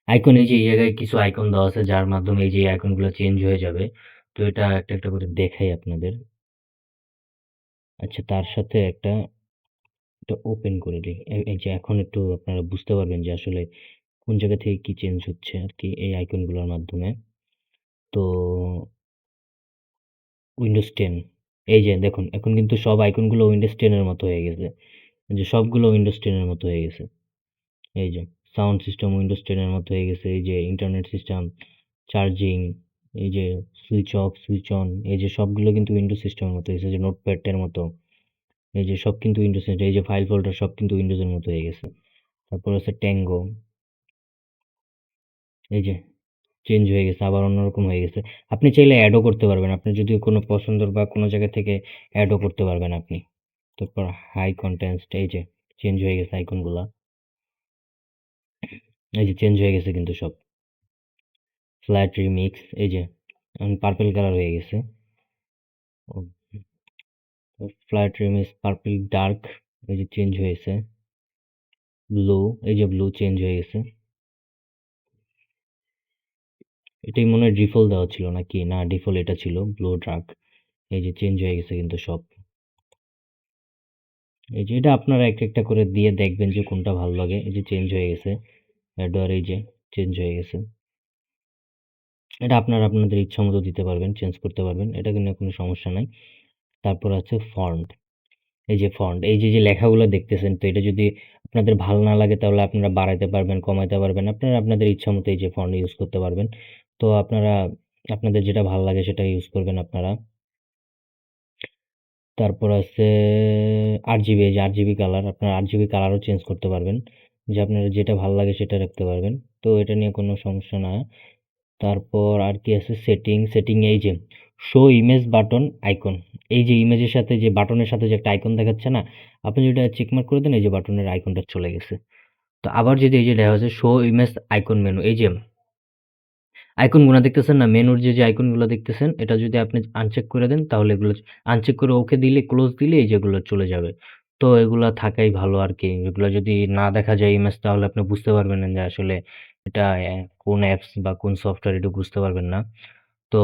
আইকন এই যে এই জায়গায় কিছু আইকন দেওয়া আছে যার মাধ্যমে এই যে আইকনগুলো চেঞ্জ হয়ে যাবে। তো এটা একটা একটা করে দেখাই আপনাদের। আচ্ছা, তার সাথে এটা ওপেন করে দিই। এই যে এখন একটু আপনারা বুঝতে পারবেন যে আসলে কোন জায়গা থেকে কি চেঞ্জ হচ্ছে আর কি এই আইকনগুলোর মাধ্যমে। তো উইন্ডোজ 10, এই যে দেখুন এখন কিন্তু সব আইকনগুলো উইন্ডোজ 10 এর মতো হয়ে গেছে। এই যে সবগুলো উইন্ডোজ 10 এর মতো হয়ে গেছে। এই যে সাউন্ড সিস্টেম উইন্ডোজ 10 এর মতো হয়ে গেছে। এই যে ইন্টারনেট সিস্টেম, চার্জিং, এই যে সুইচ অফ, সুইচ অন, এই যে সবগুলো কিন্তু উইন্ডোজ সিস্টেমের মতো হয়েছে। যে নোটপ্যাড এর মতো, এই যে সব কিন্তু উইন্ডোজ, এই যে ফাইল ফোল্ডার সব কিন্তু উইন্ডোজের মতো হয়ে গেছে। তারপর আছে ট্যাঙ্গো, এই যে চেঞ্জ হয়ে গেছে, আবার অন্যরকম হয়ে গেছে। আপনি চাইলে অ্যাডও করতে পারবেন। আপনার যদি কোনো পছন্দের বা কোনো জায়গা থেকে অ্যাডও করতে পারবেন আপনি। তারপর হাই কন্টেন্টস, এই যে চেঞ্জ হয়ে গেছে আইকনগুলা। এই যে চেঞ্জ হয়ে গেছে কিন্তু সব। ফ্ল্যাট রিমিক্স, এই যে পার্পল কালার হয়ে গেছে। ফ্ল্যাট রিমিক্স পার্পল ডার্ক, এই যে চেঞ্জ হয়েছে। ব্লু, এই যে ব্লু চেঞ্জ হয়ে গেছে। এটাই মনে হয় ডিফল্ট দেওয়া ছিল নাকি? না, ডিফল্ট এটা ছিল ব্লু ডার্ক। এই যে চেঞ্জ হয়ে গেছে কিন্তু সব। এই যে এটা আপনারা একটা একটা করে দিয়ে দেখবেন যে কোনটা ভালো লাগে। এই যে চেঞ্জ হয়ে গেছে। অ্যাডওয়ার, এই যে চেঞ্জ হয়ে গেছে। এটা আপনারা আপনাদের ইচ্ছা মতো দিতে পারবেন, চেঞ্জ করতে পারবেন। এটা কিন্তু কোনো সমস্যা নাই। তারপর আছে ফন্ট। এই যে ফন্ট, এই যে লেখাগুলো দেখতেছেন, তো এটা যদি আপনাদের ভালো না লাগে তাহলে আপনারা বাড়াইতে পারবেন, কমাইতে পারবেন। আপনারা আপনাদের ইচ্ছা মতো এই যে ফন্ট ইউজ করতে পারবেন। তো আপনারা আপনাদের যেটা ভালো লাগে সেটা ইউজ করবেন আপনারা। তারপর আছে আরজিবি, এই যে আরজিবি কালার, আপনারা আরজিবি কালারও চেঞ্জ করতে পারবেন। যে আপনার যেটা ভালো লাগে সেটা রাখতে পারবেন। তো এটা নিয়ে কোনো সমস্যা না। তারপর আর কি আছে সেটিং, এই যে শো ইমেজ বাটন আইকন। এই যে ইমেজের সাথে যে বাটনের সাথে যে একটা আইকন দেখাচ্ছে না? আপনি যদি এটা চেকমার্ক করে দেন এই যে বাটনের আইকনটা চলে গেছে। তো আবার যদি এই যে দেখা যাচ্ছে শো ইমেজ আইকন মেনু, এই যে আইকনগুলা দেখতেছেন না? মেনুর যে আইকনগুলো দেখতেছেন, এটা যদি আপনি আনচেক করে দেন তাহলে এগুলো আনচেক করে ওকে দিলে ক্লোজ দিলে এই যে এগুলো চলে যাবে। তো এগুলা থাকাই ভালো আরকি। এগুলা যদি না দেখা যায় ইমেজ তাহলে আপনি বুঝতে পারবেন না যে আসলে এটা কোন অ্যাপস বা কোন সফটওয়্যার এটা বুঝতে পারবেন না। তো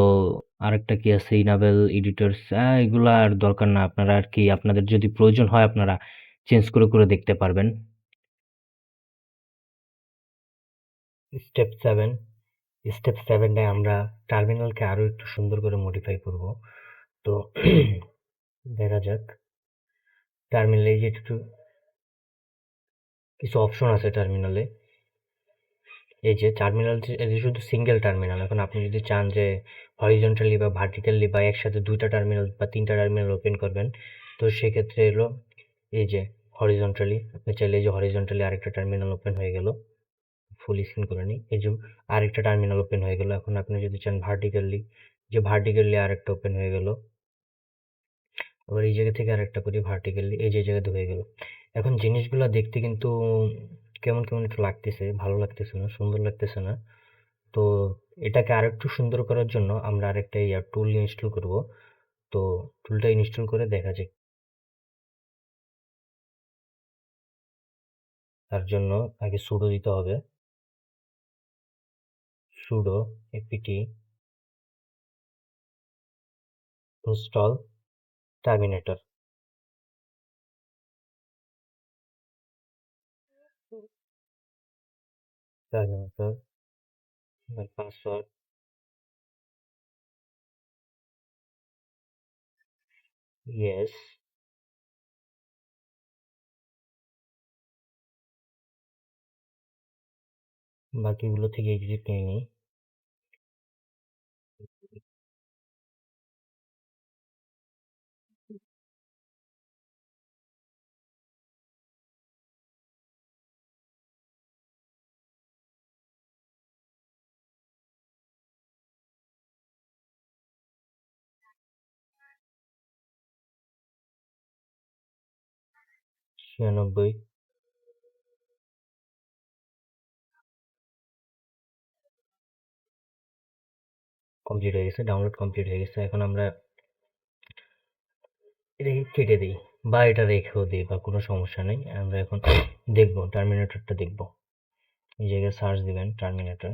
আরেকটা কি আছে ইনেবল এডিটরস, এগুলা আর দরকার না। আপনারা আরকি আপনাদের যদি প্রয়োজন হয় আপনারা চেঞ্জ করে দেখতে পারবেন। স্টেপ 7, স্টেপ 7 টায় আমরা টার্মিনালকে আরো একটু সুন্দর করে মডিফাই করব। তো দেখা যাক টার্মিনালে এই যে একটু কিছু অপশন আছে টার্মিনালে। এই যে টার্মিনাল এই যে শুধু সিঙ্গেল টার্মিনাল। এখন আপনি যদি চান যে হরিজন্টালি বা ভার্টিক্যালি বা একসাথে ২ টা টার্মিনাল বা ৩ টা টার্মিনাল ওপেন করবেন, তো সেক্ষেত্রে হলো এই যে হরিজন্টালি, আপনি চাইলে এই যে হরিজন্টালি আরেকটা টার্মিনাল ওপেন হয়ে গেল। ফুল স্ক্রিন করে নিই। এই যে আরেকটা টার্মিনাল ওপেন হয়ে গেল। এখন আপনি যদি চান ভার্টিক্যালি, যে ভার্টিক্যালি আরেকটা ওপেন হয়ে গেল। আবার এই জায়গা থেকে আরেকটা করি ভার্টিক্যালি, এই যে জায়গাতে হয়ে গেল। এখন জিনিসগুলা দেখতে কিন্তু কেমন একটু লাগতেছে, ভালো লাগতেছে না, সুন্দর লাগতেছে না। তো এটাকে আরেকটু সুন্দর করার জন্য আমরা আরেকটা টুল ইনস্টল করব। তো টুলটা ইনস্টল করে দেখা যাক। তার জন্য আগে সুডো দিতে হবে। Pseudo apt install terminator. Terminator password, yes, বাকিগুলো থেকে এক্সিট নিয়ে নিই। 96 কমপ্লিট হয়ে গেছে, ডাউনলোড কমপ্লিট হয়ে গেছে। এখন আমরা এটাকে কেটে দিই বা এটা রেখেও দিই, বা কোনো সমস্যা নেই। আমরা এখন দেখবো, টার্মিনেটরটা দেখবো। এই জায়গায় সার্চ দিবেন টার্মিনেটর,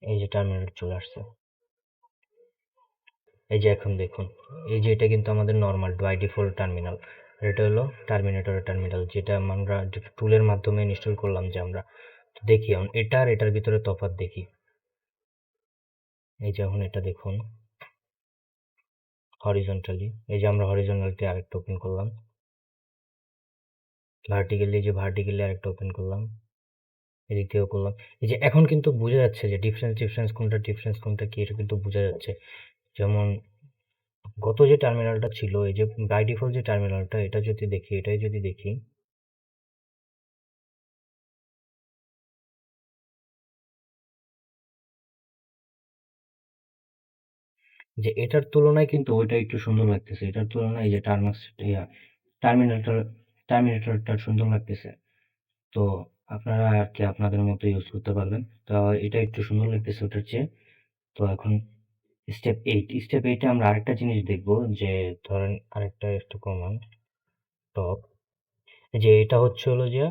এই যে টার্মিনেটর চলে আসছে। এই যে এখন দেখুন, এই যে এটা কিন্তু আমাদের নর্মাল বাই ডিফল্ট টার্মিনাল, এটা হলো টার্মিনেটরের টার্মিনাল, যেটা আমরা টুলের মাধ্যমে ইনস্টল করলাম যে আমরা। তো দেখি এখন এটা আর এটার ভিতরে তফাৎ দেখি। এই যে এখন এটা দেখুন হরিজন্টালি, এই যে আমরা হরিজন্টালি আরেকটা ওপেন করলাম, ভার্টিক্যালি, এই যে ভার্টিক্যালি আরেকটা ওপেন করলাম, এদিক থেকেও করলাম। এই যে এখন কিন্তু বোঝা যাচ্ছে যে ডিফারেন্স কোনটা কি, এটা কিন্তু বোঝা যাচ্ছে। যেমন গত যে টার্মিনালটা ছিল, এই যে বাই ডিফল্ট যে টার্মিনালটা, এটা যদি দেখি, এটাই যদি দেখি, যে এটার তুলনায় কিন্তু ওইটা একটু সুন্দর লাগতেছে। এটার তুলনায় এই যে টার্মিনেটর টার্মিনেটরটা সুন্দর লাগতেছে। তো আপনারা আর কি আপনাদের মতো ইউজ করতে পারবেন। তো এটা একটু সুন্দর লাগতেছে ওটার চেয়ে। তো এখন স্টেপ 8 এ আমরা আরেকটা জিনিস দেখব, যে ধরেন আরেকটা একটু কমান টপ, যে এটা হচ্ছে হলো যে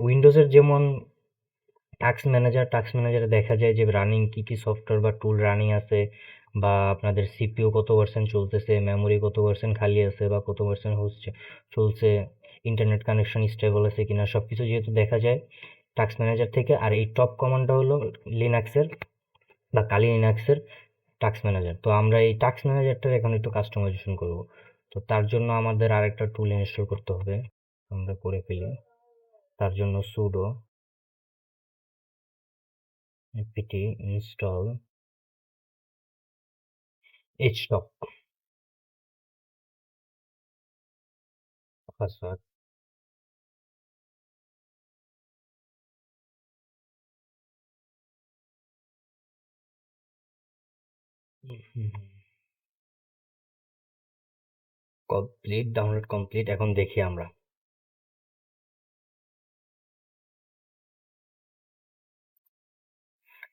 উইন্ডোজের যেমন টাস্ক ম্যানেজারে দেখা যায় যে রানিং কি কি সফটওয়্যার বা টুল রানিং আছে, বা আপনাদের সিপিইউ কত পার্সেন্ট চলতেছে, মেমোরি কত পার্সেন্ট খালি আছে বা কত পার্সেন্ট হচ্ছে চলছে, ইন্টারনেট কানেকশন স্টেবল আছে কিনা, সবকিছু যেহেতু দেখা যায় টাস্ক ম্যানেজার থেকে। আর এই টপ কমান্ডটা হলো লিনাক্সের বা কালি লিনাক্সের টাস্ক ম্যানেজার। তো আমরা এই টাস্ক ম্যানেজারটার এখন একটু কাস্টমাইজেশন করব। তো তার জন্য আমাদের আরেকটা টুল ইনস্টল করতে হবে, আমরা করে ফেলি। তার জন্য sudo apt install htop password. Complete, download complete. এখন দেখি আমরা,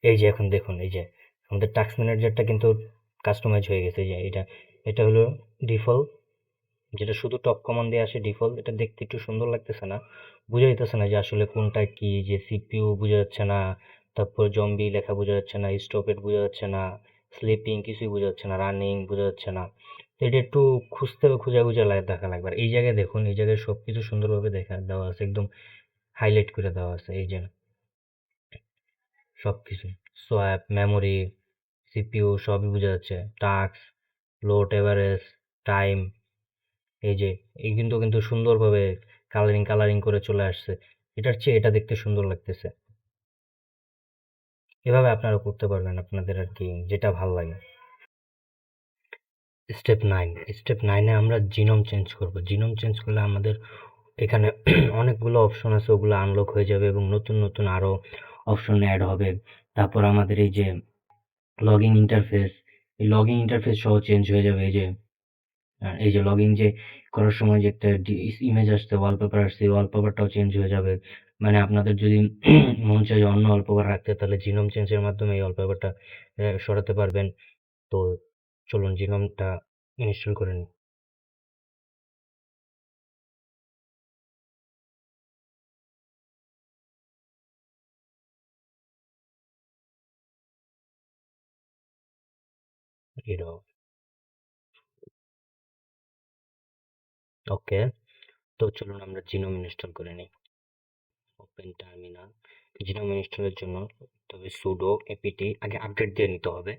এই যে এখন দেখুন, এই যে আমাদের টাস্ক ম্যানেজারটা কিন্তু কাস্টমাইজ হয়ে গেছে। এই যে এটা, এটা হলো ডিফল্ট, যেটা শুধু টপ কমান্ড দিয়ে আসে ডিফল্ট। এটা দেখতে একটু সুন্দর লাগতেছে না, বোঝা যাইতেছে না যে আসলে কোনটা কি, যে সিপিইউ বোঝা যাচ্ছে না, তারপর জম্বি লেখা বোঝা যাচ্ছে না, স্টপেট বোঝা যাচ্ছে না, স্লিপিং কিছুই বোঝা যাচ্ছে না, রানিং বোঝা যাচ্ছে না। তো এটা একটু খুঁজতে হবে, খুঁজে খুঁজে দেখা লাগবে। আর এই জায়গায় দেখুন, এই জায়গায় সবকিছু সুন্দরভাবে দেখা দেওয়া আছে, একদম হাইলাইট করে দেওয়া আছে। এই যে সবকিছু, সোয়াপ, মেমোরি, সিপিইউ সবই বোঝা যাচ্ছে, টাস্ক, লোড এভারেজ, টাইম, এই যে এই কিন্তু সুন্দরভাবে কালারিং করে চলে আসছে। এটার চেয়ে এটা দেখতে সুন্দর লাগতেছে। এভাবে আপনারা করতে পারবেন আপনাদের আর কি যেটা ভাল লাগে। স্টেপ 9 এ আমরা জিনোম চেঞ্জ করব। জিনোম চেঞ্জ করলে আমাদের এখানে অনেকগুলো অপশন আছে, ওগুলো আনলক হয়ে যাবে এবং নতুন আরো অপশন অ্যাড হবে। তারপর আমাদের এই যে লগইন ইন্টারফেস সহ চেঞ্জ হয়ে যাবে। এই যে লগইন যে করার সময় যে একটা ইমেজ আসছে, ওয়ালপেপার আসছে, ওয়ালপেপারটাও চেঞ্জ হয়ে যাবে। মানে আপনাদের যদি মন চায় যে অন্য ওয়ালপেপার রাখতে, তাহলে জিনোম চেঞ্জের মাধ্যমে এই ওয়ালপেপারটা সরাতে পারবেন। তো চলুন জিনোমটা ইনস্টল করে নিই। হিরো, ওকে। তো চলুন আমরা জিনোম ইনস্টল করে নিই। Open terminal. জিনোম ইনস্টলের জন্য তবে সুডো এপিটি আগে আপডেট দিয়ে নিতে হবে।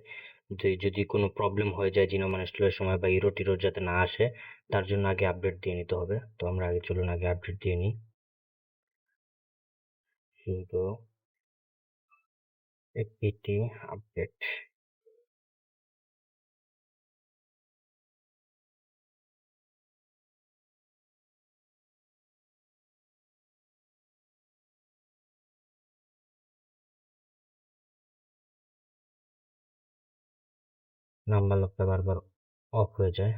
যদি কোনো প্রবলেম হয়ে যায় জিনোম ইনস্টলের সময়, বা ইরো টিরো যাতে না আসে, তার জন্য আগে আপডেট দিয়ে নিতে হবে। তো আমরা আগে চলুন আগে আপডেট দিয়ে নিই। sudo apt update নাম্বার লকটা বারবার অফ হয়ে যায়।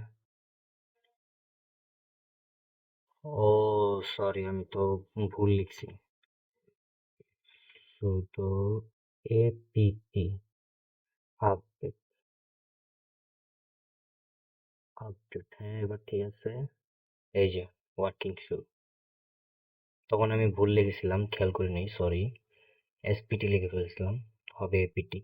ও সরি, আমি তো ভুল লিখছি। sudo apt আপডেট আপডেট, হ্যাঁ এবার ঠিক আছে। এই যে ওয়ার্কিং শুরু। তখন আমি ভুল লিখেছিলাম, খেয়াল করিনি, সরি। এসপিটি লিখে ফেলেছিলাম, হবে এপিটি।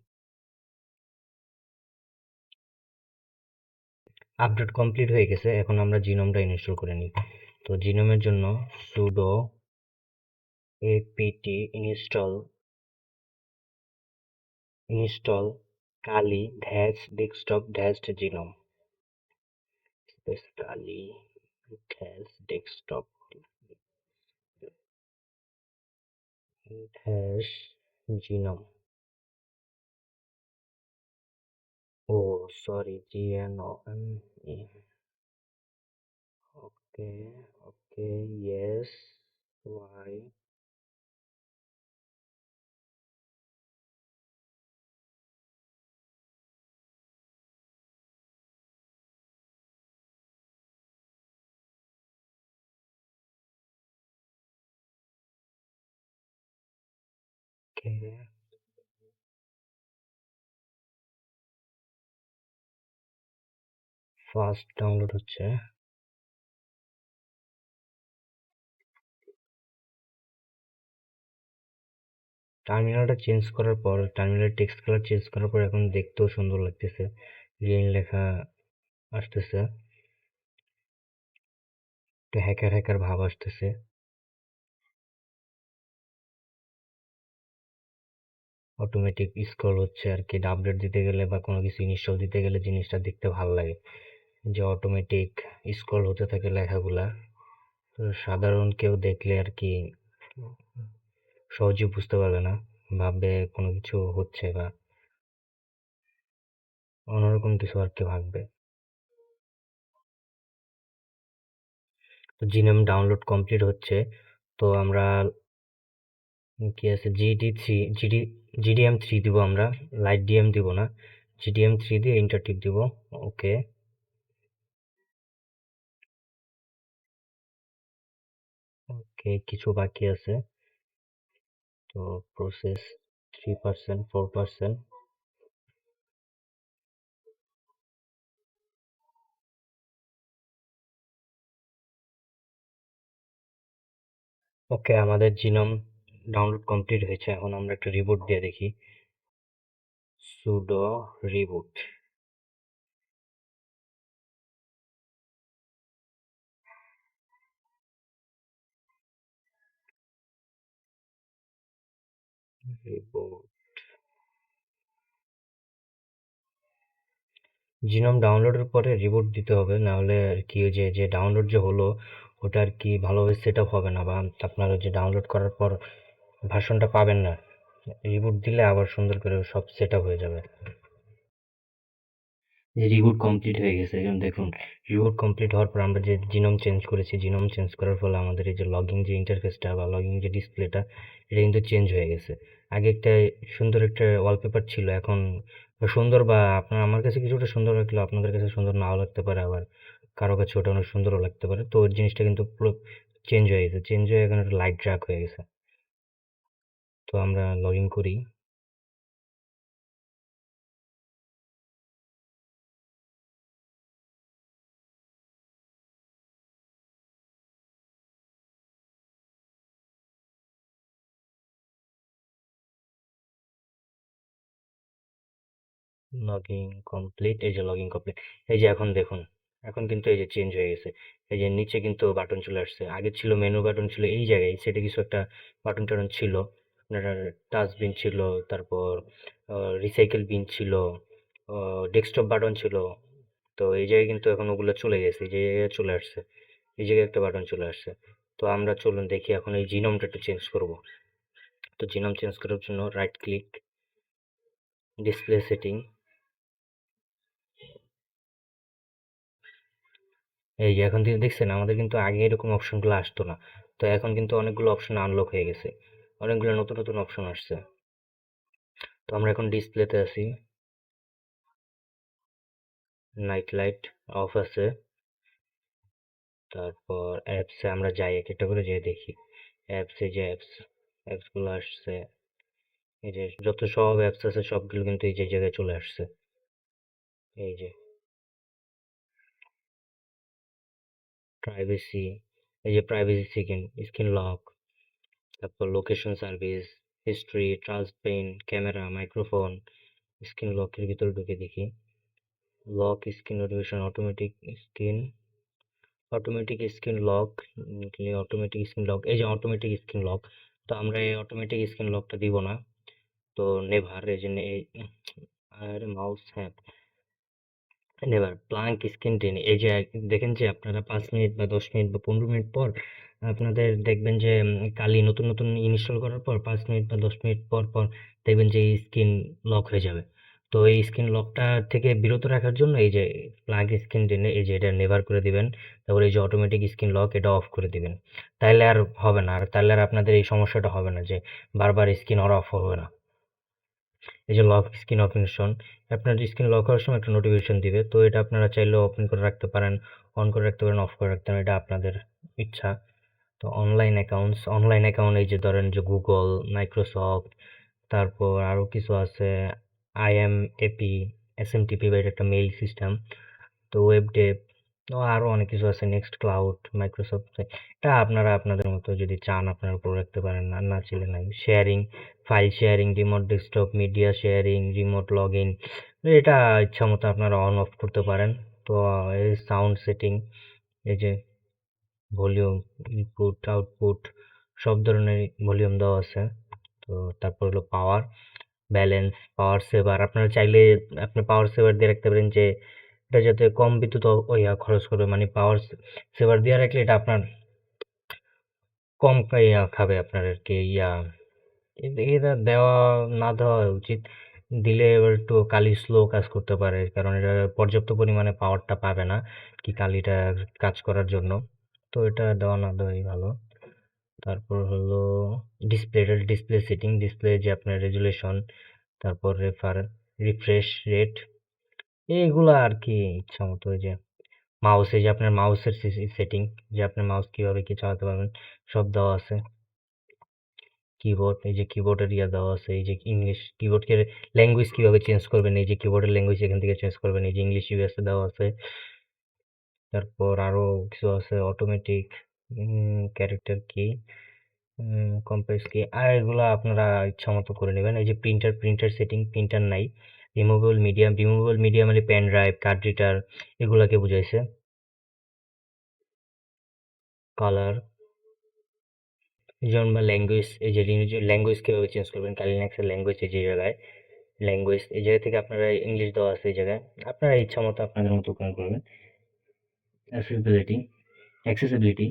আপডেট কমপ্লিট হয়ে গেছে, এখন আমরা জিনোমটা ইনস্টল করে নিই। তো জিনোমের জন্য sudo apt install kali dash desktop dash genome space kali dash desktop dash genome. Oh sorry, GNOME. Okay, okay, yes, why? Okay, fast download হচ্ছে। টার্মিনালটা চেঞ্জ করার পর, টার্মিনাল টেক্সট কালার চেঞ্জ করার পর এখন দেখতেও সুন্দর লাগতেছে, গ্রিন লেখা আসতেছে, একটু হ্যাকার হ্যাকার ভাব আসতেছে। অটোমেটিক স্ক্রল হচ্ছে আর কি, আপডেট দিতে গেলে বা কোনো কিছু ইনস্টল দিতে গেলে জিনিসটা দেখতে ভালো লাগে, যে অটোমেটিক স্ক্রল হতে থাকে লেখাগুলা। তো সাধারণ কেউ দেখলে আর কি সহজে বুঝতে পারবে না, ভাববে কোনো কিছু হচ্ছে বা অন্যরকম কিছু আর কি ভাববে। তো জিনোম ডাউনলোড কমপ্লিট হচ্ছে। তো আমরা কি আছে, জিডিএম3 দিব আমরা, লাইট ডিএম দিব না, জিডিএম3 দিয়ে এন্টার টিপ দিব। ওকে, ওকে, কিছু বাকি আছে। তো প্রসেস 3%, 4%। ওকে, আমাদের জিনোম ডাউনলোড কমপ্লিট হয়েছে। এখন আমরা একটা রিবুট দিয়ে দেখি, সুডো রিবুট। রিবুট, জিনোম ডাউনলোডের পরে রিবুট দিতে হবে, না হলে আর কি ওই যে যে ডাউনলোড যে হলো ওটা আর কি ভালোভাবে সেট আপ হবে না, বা আপনার ওই যে ডাউনলোড করার পর ভার্সনটা পাবেন না। রিবুট দিলে আবার সুন্দর করে সব সেট আপ হয়ে যাবে। যে রিবুট কমপ্লিট হয়ে গেছে, এখন দেখুন রিবুট কমপ্লিট হওয়ার পর আমরা যে জিনোম চেঞ্জ করেছি, জিনোম চেঞ্জ করার ফলে আমাদের এই যে লগইন যে ইন্টারফেসটা বা লগইন যে ডিসপ্লেটা, এটা কিন্তু চেঞ্জ হয়ে গেছে। আগে একটা সুন্দর একটা ওয়ালপেপার ছিল, এখন সুন্দর, বা আপনার আমার কাছে কিছুটা সুন্দর লাগলো, আপনাদের কাছে সুন্দর নাও লাগতে পারে, আবার কারো কাছে ওটা অনেক সুন্দরও লাগতে পারে। তো ওই জিনিসটা কিন্তু পুরো চেঞ্জ হয়ে গেছে, চেঞ্জ হয়ে এখন একটা লাইট ডার্ক হয়ে গেছে। তো আমরা লগ ইন করি। লগইন কমপ্লিট, এই যে লগইন কমপ্লিট। এই যে এখন দেখুন, এখন কিন্তু এই যে চেঞ্জ হয়ে গেছে, এই যে নিচে কিন্তু বাটন চলে আসছে। আগে ছিল মেনু বাটন, ছিল এই জায়গায়, এই সাইডে কিছু একটা বাটন টাটন ছিল, আপনার টাচ বিন ছিল, তারপর রিসাইকেল বিন ছিল, ডেস্কটপ বাটন ছিল। তো এই জায়গায় কিন্তু এখন ওগুলো চলে গেছে, এই যে জায়গায় চলে আসছে, এই জায়গায় একটা বাটন চলে আসছে। তো আমরা চলুন দেখি এখন এই জিনোমটা একটু চেঞ্জ করব। তো জিনোম চেঞ্জ করার জন্য রাইট ক্লিক, ডিসপ্লে সেটিং, এই যে এখন কিন্তু দেখছেন আমাদের কিন্তু আগে এরকম অপশনগুলো আসতো না। তো এখন কিন্তু অনেকগুলো অপশন আনলক হয়ে গেছে, অনেকগুলো নতুন নতুন অপশন আসছে। তো আমরা এখন ডিসপ্লেতে আছি, নাইট লাইট অফ আছে। তারপর অ্যাপসে আমরা যাই, এক একটা করে যেয়ে দেখি। অ্যাপসে যে অ্যাপসগুলো আসছে, এই যে যত সব অ্যাপস আছে সবগুলো কিন্তু এই যে জায়গায় চলে আসছে। এই যে প্রাইভেসি, এই যে প্রাইভেসি স্ক্রিন লক, তারপর location service, history, trust pain, camera, microphone, screen লকের ভিতরে ঢুকে দেখি। Lock screen notification, automatic screen lock, automatic screen lock, এই যে অটোমেটিক স্ক্রিন লক। তো আমরা এই অটোমেটিক স্ক্রিন লকটা দিব না। তো নেভার, এই যে আর মাউস, হ্যাঁ, নেভার প্লাঙ্ক স্ক্রিন টেন, এই যে দেখেন যে আপনারা 5 মিনিট বা 10 মিনিট বা 15 মিনিট পর আপনাদের দেখবেন যে কালি নতুন নতুন ইনস্টল করার পর 5 মিনিট বা 10 মিনিট পর পর দেখবেন যে স্ক্রিন লক হয়ে যাবে। তো এই স্ক্রিন লকটা থেকে বিরত রাখার জন্য এই যে প্লাগ স্ক্রিন টেনে এই যে এটা নেভার করে দিবেন। তারপরে এই যে অটোমেটিক স্ক্রিন লক এটা অফ করে দিবেন। তাইলে আর হবে না, আর তাহলে আর আপনাদের এই সমস্যাটা হবে না যে বারবার স্ক্রিন অন অফ হবে না। এই যে লক স্ক্রিন অপশন, আপনার স্ক্রিন লক হওয়ার সময় একটা নোটিফিকেশন দিবে। তো এটা আপনারা চাইলেও ওপেন করে রাখতে পারেন, অন করে রাখতে পারেন, অফ করে রাখতে পারেন, এটা আপনাদের ইচ্ছা। তো অনলাইন অ্যাকাউন্ট এই যে ধরেন যে গুগল, মাইক্রোসফট, তারপর আরো কিছু আছে, আইএমএপি, এসএমটিপি বা এটা একটা মেইল সিস্টেম। তো ওয়েব ডেভ, তো আরো অনেক কিছু আছে, নেক্সট ক্লাউড, মাইক্রোসফট। এটা আপনারা আপনাদের মতো যদি চান আপনারা করে রাখতে পারেন, আর না চাইলে নাই। Sharing, file sharing, remote desktop, media sharing, remote log in, এটা ইচ্ছা মতো আপনারা অন অফ করতে পারেন। তো এই সাউন্ড সেটিং, এই যে ভলিউম, ইনপুট আউটপুট, সব ধরনের ভলিউম দেওয়া আছে। তো তারপর হলো পাওয়ার ব্যালেন্স, পাওয়ার সেভার, আপনারা চাইলে আপনি পাওয়ার সেভার দিয়ে রাখতে পারেন যে এটা যাতে কম বিদ্যুৎ খরচ করবে, মানে পাওয়ার সেভার দিয়ে রাখলে এটা আপনার কম খাবে আপনার আর কি এটা দেওয়া না দেওয়া উচিত। দিলে এবার একটু কালি স্লো কাজ করতে পারে, কারণ এটা পর্যাপ্ত পরিমাণে পাওয়ারটা পাবে না কি কালিটা কাজ করার জন্য। তো এটা দেওয়া না দেওয়াই ভালো। তারপর হলো ডিসপ্লে সেটিং, ডিসপ্লে যে আপনার রেজুলেশন, তারপর রিফ্রেশ রেট, এইগুলা আর কি ইচ্ছা মতো। ওই যে মাউস, এই যে আপনার মাউসের সেটিং, যে আপনার মাউস কিভাবে কি চালাতে পারবেন সব দেওয়া আছে। কিবোর্ড, এই যে কিবোর্ডের দেওয়া আছে, এই যে ইংলিশ কিবোর্ডকে ল্যাঙ্গুয়েজ কিভাবে চেঞ্জ করবেন, এই যে কিবোর্ডের ল্যাঙ্গুয়েজ এখান থেকে চেঞ্জ করবেন, এই যে ইংলিশ ইউএসএ দেওয়া আছে। তারপর আরো কিছু আছে, অটোমেটিক ক্যারেক্টার কি, কম্প্রেস কি, আর এগুলা আপনারা ইচ্ছা মতো করে নেবেন। এই যে প্রিন্টার সেটিং, প্রিন্টার নাই। রিমুভেবল মিডিয়াম মানে পেন ড্রাইভ, কার্ড রিডার, এগুলাকে বুঝাইছে। কালার, যেমন বা ল্যাঙ্গুয়েজ, এই যে ল্যাঙ্গুয়েজ কিভাবে চেঞ্জ করবেন, কালিনাক্সের ল্যাঙ্গুয়েজ এই যে জায়গায়, ল্যাঙ্গুয়েজ এই জায়গা থেকে আপনারা ইংলিশ দেওয়া আছে এই জায়গায়, আপনারা ইচ্ছা মতো আপনাদের মতো করে করবেন। অ্যাক্সেসিবিলিটি, অ্যাক্সেসিবিলিটি,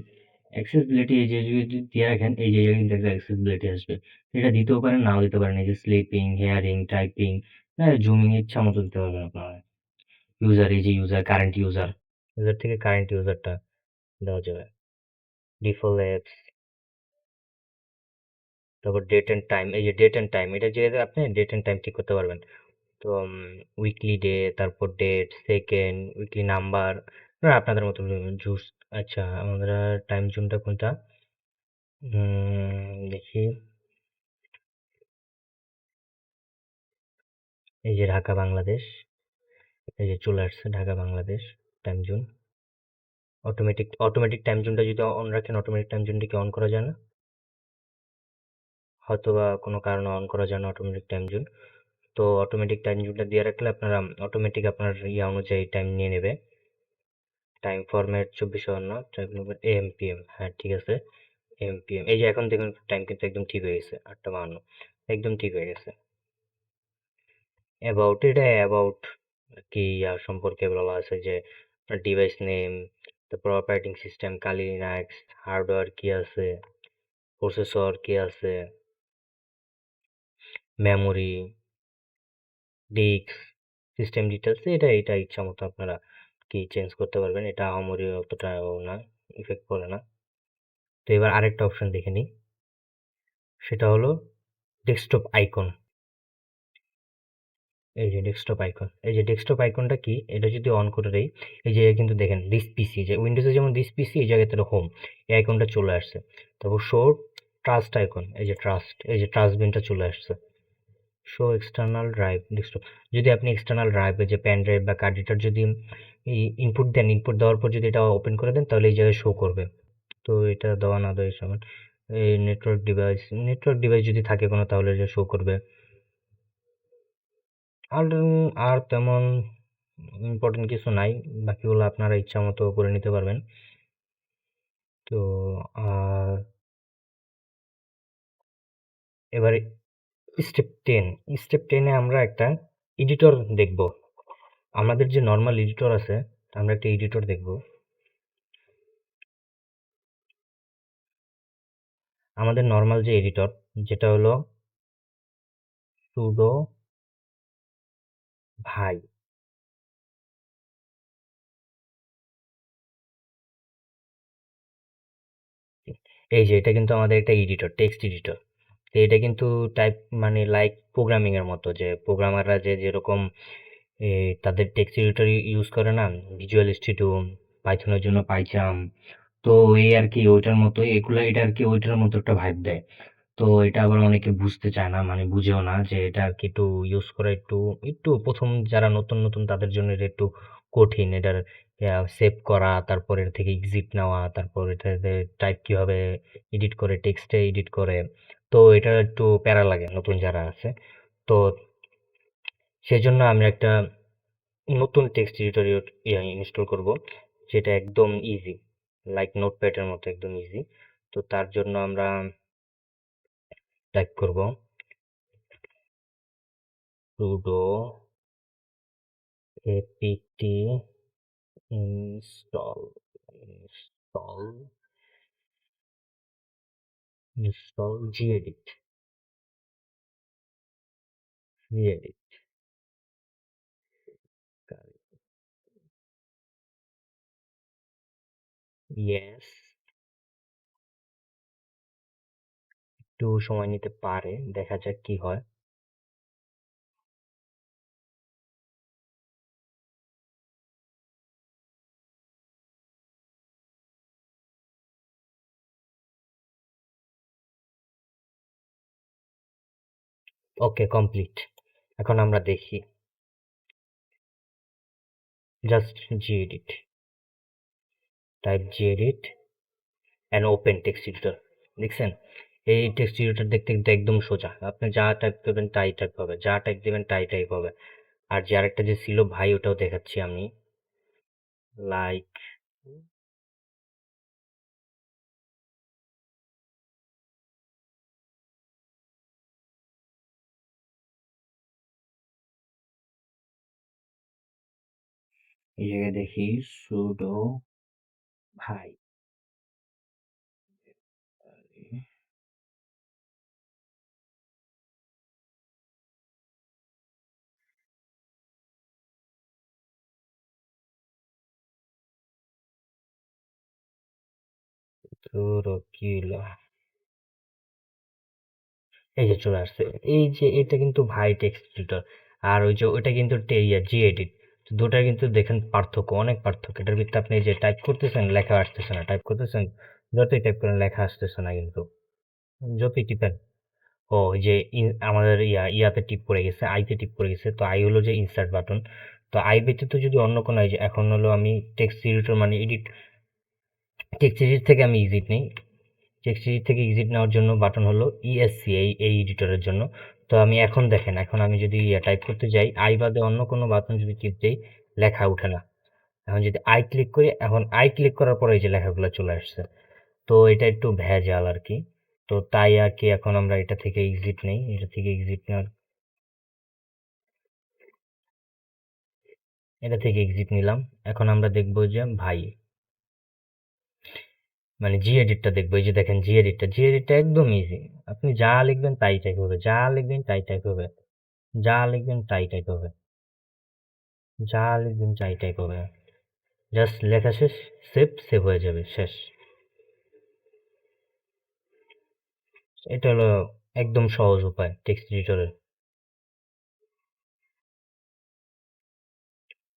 অ্যাক্সেসিবিলিটি এই যে যদি দিয়ে রাখেন এই যে কিন্তু একটা অ্যাক্সেসিবিলিটি আসবে। এটা দিতেও পারেন নাও দিতে পারেন, এই যে স্লিপিং, হেয়ারিং, টাইপিং, জুমিং ইচ্ছা মতো দিতে পারবেন আপনারা। ইউজার, এই যে ইউজার থেকে কারেন্ট ইউজারটা দেওয়া যাবে। ডিফল্ট অ্যাপস, তারপর ডেট এন্ড টাইম, এই যে ডেট এন্ড টাইম এটা যে আপনি ডেট এন্ড টাইম ঠিক করতে পারবেন। তো উইকলি ডে, তারপর ডেট, সেকেন্ড, উইকলি নাম্বার, আপনাদের মতো জুস। আচ্ছা, আমাদের টাইম জোনটা কোনটা? দেখি, এই যে ঢাকা বাংলাদেশ, এই যে চলে আসছে Dhaka Bangladesh time zone. Automatic time জোনটা যদি অন রাখেন, অটোমেটিক টাইম জোনটা কি অন করা যায় না? হয়তো বা কোনো কারণে অন করা যায় না অটোমেটিক টাইম জোন। তো অটোমেটিক টাইম জোনটা দিয়ে রাখলে আপনারা অটোমেটিক আপনার অনুযায়ী টাইম নিয়ে নেবে। টাইম ফরম্যাট 24 না, টাইম এএম পিএম, হ্যাঁ ঠিক আছে। এম পি এম, এই যে এখন দেখুন টাইম কিন্তু একদম ঠিক হয়ে গেছে, 8টা 52, একদম ঠিক হয়ে গেছে। অ্যাবাউট কি সম্পর্কে বলা আছে যে ডিভাইস নেম, তারপর অপারেটিং সিস্টেম, কালি লিনাক্স, হার্ডওয়্যার কি আছে, প্রসেসর কি আছে, মেমোরি, ডিস্ক, সিস্টেম ডিটেলস, এটা ইচ্ছা মতো আপনারা কি চেঞ্জ করতে পারবেন। এটা আহামরি অতটাও না, ইফেক্ট পড়ে না। তো এবার আরেকটা অপশন দেখে নিই, সেটা হলো ডেস্কটপ আইকন। এই যে ডেস্কটপ আইকন, এই যে ডেস্কটপ আইকনটা কি, এটা যদি অন করে দেই, এই যে কিন্তু দেখেন দিস পিসি, যে উইন্ডোজে যেমন দিস পিসি, এই জায়গাতে হোম, এই আইকনটা চলে আসছে। তারপর শো ট্রাস্ট আইকন, এই যে ট্রাস্ট, এই যে ট্রাস্টবিনটা চলে আসছে। শো এক্সটার্নাল ড্রাইভ ডেস্কটপ, যদি আপনি এক্সটার্নাল ড্রাইভে যে পেন ড্রাইভ বা কার্ড রিডার যদি ইনপুট দেন, ইনপুট দেওয়ার পর যদি এটা ওপেন করে দেন, তাহলে এই জায়গায় শো করবে। তো এটা দেওয়া না দেওয়াই সমান। এই নেটওয়ার্ক ডিভাইস যদি থাকে কোনো, তাহলে এটা শো করবে। আর আর তেমন ইম্পর্টেন্ট কিছু নাই, বাকিগুলো আপনারা ইচ্ছা মতো করে নিতে পারবেন। তো আর এবারে স্টেপ 10 আমরা একটা এডিটর দেখব। আমাদের যে নর্মাল এডিটর আছে, আমরা একটা এডিটর দেখব। আমাদের নর্মাল যে এডিটর, যেটা হলো সুডো ভাই, এই যে এটা কিন্তু আমাদের একটা এডিটর, টেক্সট এডিটর। তো এটা কিন্তু টাইপ মানে লাইক প্রোগ্রামিং এর মতো, যে প্রোগ্রামাররা যে যেরকম তাদের টেক্সট এডিটর ইউজ করে না, ভিজুয়াল স্টুডিও, পাইথনের জন্য পাইচাম, তো এই আর কি ওইটার মতো, এগুলা এটা আর কি ওইটার মতো একটা ভাইব দেয়। তো এটা আবার অনেকে বুঝতে চায় না, মানে বুঝেও না যে এটা আর কি একটু ইউজ করা একটু একটু প্রথম যারা নতুন নতুন তাদের জন্য এটা একটু কঠিন। এটার সেভ করা, তারপর এর থেকে এক্সিট নেওয়া, তারপর এটাতে টাইপ কিভাবে এডিট করে, টেক্সটে এডিট করে, তো এটা একটু প্যারা লাগে নতুন যারা আছে। তো সেই জন্য আমি একটা নতুন টেক্সট এডিটর ইনস্টল করব, যেটা একদম ইজি, লাইক নোটপ্যাডের মতো একদম ইজি। তো তার জন্য আমরা টাইপ করব sudo apt install install install gedit yes, একটু সময় নিতে পারে, দেখা যাক কি হয়। ওকে, কমপ্লিট। এখন আমরা দেখি, just gedit, type gedit and open text editor. দেখছেন, এই টেক্সট এডিটর দেখতে কিন্তু একদম সোজা, আপনি যা টাইপ করবেন তাই টাইপ হবে, যা টাইপ দেবেন তাই টাইপ হবে। আর যে আরেকটা যে ছিল ভাই, ওটাও দেখাচ্ছি আমি, লাইক এই জায়গায় দেখি সুডো ভাই, সুডো কিলো, এই যে চলে আসছে। এই যে এটা কিন্তু ভাই টেক্সট এডিটর, আর ওই যে ওটা কিন্তু জি এডিট। দুটার কিন্তু দেখেন পার্থক্য, অনেক পার্থক্য। এটার ভিতরে আপনি এই যে টাইপ করতেছেন, লেখা আসতেছে না, টাইপ করতেছেন, যতই টাইপ করেন লেখা আসতেছে না কিন্তু, যতই টিপেন। ও ওই যে আমাদের ইয়াতে টিপ পড়ে গেছে, আইতে টিপ পড়ে গেছে। তো আই হলো যে ইনসার্ট বাটন। তো আই ব্যতীত যদি অন্য কোনো, এই যে এখন হলো আমি টেক্সট এডিটর মানে এডিট, টেক্সট এডিট থেকে আমি এক্সিট নেই। টেক্সট এডিট থেকে এক্সিট নেওয়ার জন্য বাটন হলো ইএসসি, এই এডিটরের জন্য। তো আমি এখন দেখেন, এখন আমি যদি টাইপ করতে যাই, আই বাদে অন্য কোনো বাটন যদি টিপ দেই, লেখা উঠে না। এখন যদি আই ক্লিক করি, এখন আই ক্লিক করার পরে এই যে লেখাগুলো চলে আসছে। তো এটা একটু ভেজাল আর কি। তো তাই আর কি এখন আমরা এটা থেকে এক্সিট নেই, এটা থেকে এক্সিট নেওয়ার, এটা থেকে এক্সিট নিলাম। এখন আমরা দেখব যে ভাই, মানে জি এডিটটা দেখবো। এই যে দেখেন জি এডিটটা একদম ইজি। আপনি যা লিখবেন তাই টাইপ হবে, যা লিখবেন তাই টাইপ হবে, যা লিখবেন তাই টাইপ হবে, যা লিখবেন তাই টাইপ হবে। জাস্ট লেখা শেষ, সেভ হয়ে যাবে, শেষ। এটা হলো একদম সহজ উপায় টেক্সট এডিটরের।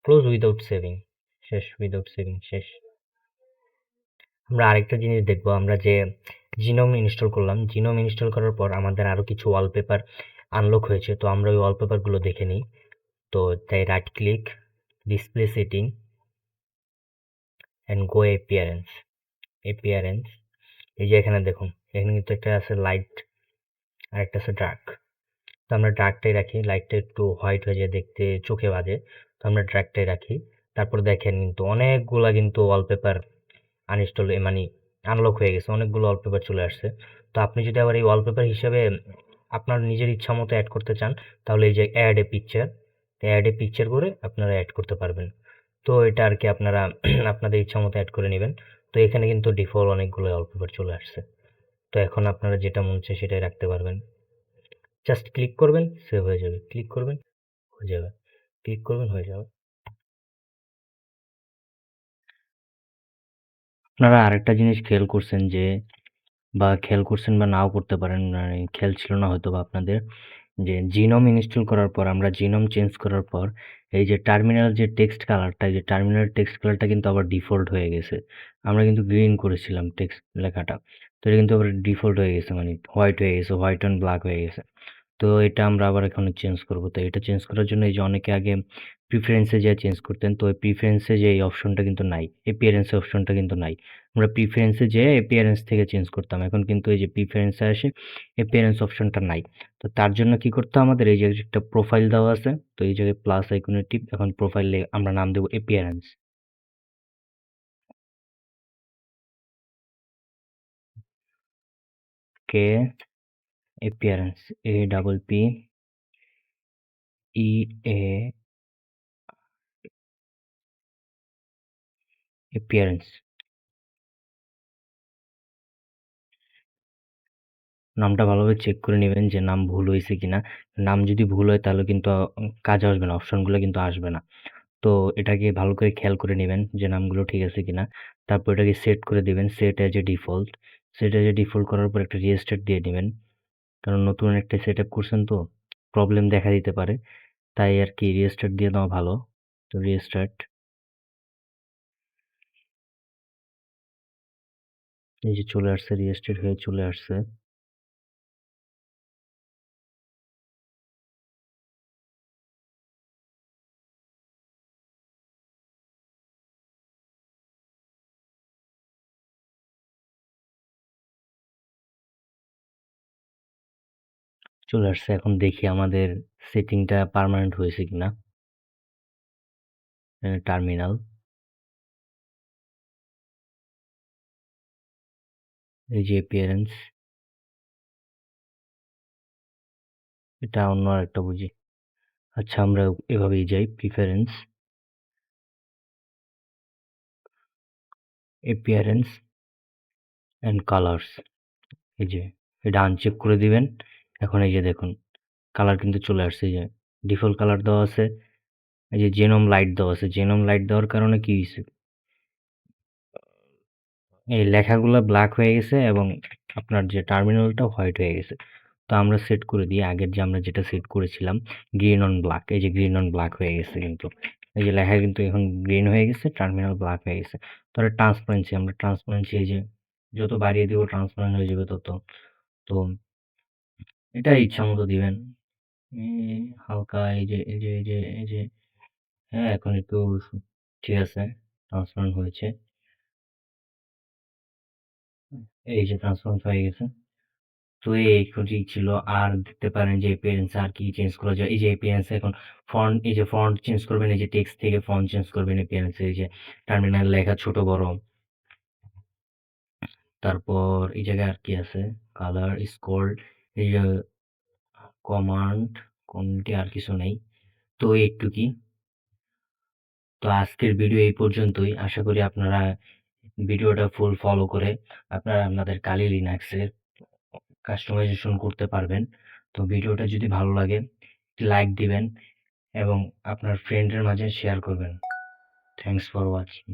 ক্লোজ উইদাউট সেভিং, শেষ, উইদাউট সেভিং, শেষ। আমরা আরেকটা জিনিস দেখবো, আমরা যে জিনোম ইনস্টল করলাম, জিনোম ইনস্টল করার পর আমাদের আরো কিছু ওয়ালপেপার আনলক হয়েছে, তো আমরা ওই ওয়ালপেপারগুলো দেখে নিই। তো তাই right click, display setting and go appearance. এই যে এখানে দেখুন, এখানে কিন্তু একটা আছে লাইট আর একটা আছে ডার্ক। তো আমরা ডার্কটাই রাখি, লাইটটা একটু হোয়াইট হয়ে যায়, দেখতে চোখে বাজে। তো আমরা ডার্কটাই রাখি। তারপর দেখেন কিন্তু অনেকগুলা কিন্তু ওয়ালপেপার আনইনস্টল মানে আনলক হয়ে গেছে, অনেকগুলো ওয়ালপেপার চলে আসছে। তো আপনি যদি আবার এই ওয়ালপেপার হিসেবে আপনার নিজের ইচ্ছা মতো অ্যাড করতে চান, তাহলে এই যে অ্যাড এ পিকচার করে আপনারা অ্যাড করতে পারবেন। তো এটা আর কি আপনারা আপনাদের ইচ্ছা মতো অ্যাড করে নেবেন। তো এখানে কিন্তু ডিফল্ট অনেকগুলো ওয়ালপেপার চলে আসছে। তো এখন আপনারা যেটা মন চায় সেটাই রাখতে পারবেন। জাস্ট ক্লিক করবেন, সেভ হয়ে যাবে, ক্লিক করবেন, হয়ে যাবে, ক্লিক করবেন, হয়ে যাবে। আপনারা আরেকটা জিনিস খেয়াল করছেন যে, বা খেয়াল করছেন বা নাও করতে পারেন, মানে খেয়াল ছিল না হয়তো বা আপনাদের, যে জিনোম ইনস্টল করার পর, আমরা জিনোম চেঞ্জ করার পর এই যে টার্মিনাল যে টেক্সট কালারটা, এই যে টার্মিনাল টেক্সট কালারটা কিন্তু আবার ডিফল্ট হয়ে গেছে। আমরা কিন্তু গ্রিন করেছিলাম টেক্সট লেখাটা, তো এটা কিন্তু আবার ডিফল্ট হয়ে গেছে, মানে হোয়াইট হয়ে গেছে, হোয়াইট অ্যান্ড ব্ল্যাক হয়ে গেছে। তো এটা আমরা আবার এখানে চেঞ্জ করব। তো এটা চেঞ্জ করার জন্য এই যে অনেকে আগে প্রিফারেন্সে যেয়ে চেঞ্জ করতেন, তো ওই প্রিফারেন্সে যে এই অপশনটা কিন্তু নাই, এপিয়ারেন্স অপশনটা কিন্তু নাই। আমরা প্রিফারেন্সে যেয়ে এপিয়ারেন্স থেকে চেঞ্জ করতাম, এখন কিন্তু এই যে প্রিফারেন্সে আসে এপিয়ারেন্স অপশনটা নাই। তো তার জন্য কি করতে হবে আমাদের, এই যে একটা প্রোফাইল দেওয়া আছে, তো এই জায়গায় প্লাস আইকনে টিপ, এখন প্রোফাইলে আমরা নাম দেবো এপিয়ারেন্স। কে এপিয়ারেন্স, এ ডাবল পি ই এ এপিয়ারেন্স। নামটা ভালোভাবে চেক করে নেবেন যে নাম ভুল হয়েছে কিনা। নাম যদি ভুল হয় তাহলে কিন্তু কাজে আসবে না, অপশনগুলো কিন্তু আসবে না। তো এটাকে ভালো করে খেয়াল করে নেবেন যে নামগুলো ঠিক আছে কিনা। তারপর এটাকে সেট করে দিবেন, set as a default. Set as a default করার পর একটা রিস্টার্ট দিয়ে দিবেন, কারণ নতুন একটা সেট আপ করছেন তো প্রবলেম দেখা দিতে পারে, তাই আর কি রিস্টার্ট দিয়ে দেওয়া ভালো। তো রিস্টার্ট, এই যে চলে আসছে, রিস্টার্ট হয়ে চলে আসছে। চলে আসছে, এখন দেখি আমাদের সেটিংটা পার্মানেন্ট হয়েছে কিনা। টার্মিনাল, এই যে অ্যাপিয়ারেন্স, এটা অন্য আরেকটা বুঝি। আচ্ছা, আমরা এভাবেই যাই, প্রিফারেন্স, অ্যাপিয়ারেন্স অ্যান্ড কালার্স। এই যে এটা আনচেক করে দিবেন। এখন এই যে দেখুন কালার কিন্তু চলে আসছে, এই যে ডিফল্ট কালার দেওয়া আছে, এই যে জেনম লাইট দেওয়া আছে। জেনম লাইট দেওয়ার কারণে কি হয়েছে, এই লেখাগুলো ব্ল্যাক হয়ে গেছে এবং আপনার যে টার্মিনালটা হোয়াইট হয়ে গেছে। তো আমরা সেট করে দিই, আগের যে আমরা যেটা সেট করেছিলাম গ্রিন অন ব্ল্যাক, এই যে গ্রিন অন ব্ল্যাক হয়ে গেছে কিন্তু, এই যে লেখা কিন্তু এখন গ্রিন হয়ে গেছে, টার্মিনাল ব্ল্যাক হয়ে গেছে। তাহলে ট্রান্সপারেন্সি, আমরা ট্রান্সপারেন্সি এই যে যত বাড়িয়ে দিব ট্রান্সপারেন্ট হয়ে যাবে তত। তো এটা ইচ্ছা মতো দিবেন। হালকা এই যে হ্যাঁ, এখন একটু ঠিক আছে, ট্রান্সপারেন্ট হয়েছে। এই যে ট্রান্সপারেন্ট হয়ে গেছে। তো এই ক্ষতি ছিল। আর দেখতে পারেন যে appearance আর কি চেঞ্জ করা যায়, এই যে appearance এখন ফন্ট, এই যে ফন্ট চেঞ্জ করবেন, এই যে টেক্সট থেকে ফন্ট চেঞ্জ করবেন appearance, এই যে টার্মিনাল লেখা ছোট বড়। তারপর এই জায়গায় আর কি আছে, কালার, স্কোর, এই যে কমান্ড, কমিউনিটি, আর কিছু নেই। তো এইটুকুই। তো আজকের ভিডিও এই পর্যন্তই, আশা করি আপনারা ভিডিওটা ফুল ফলো করে আপনারা আপনাদের কালি লিনাক্সের কাস্টমাইজেশন করতে পারবেন। তো ভিডিওটা যদি ভালো লাগে লাইক দিবেন এবং আপনার ফ্রেন্ডের মাঝে শেয়ার করবেন। Thanks for watching.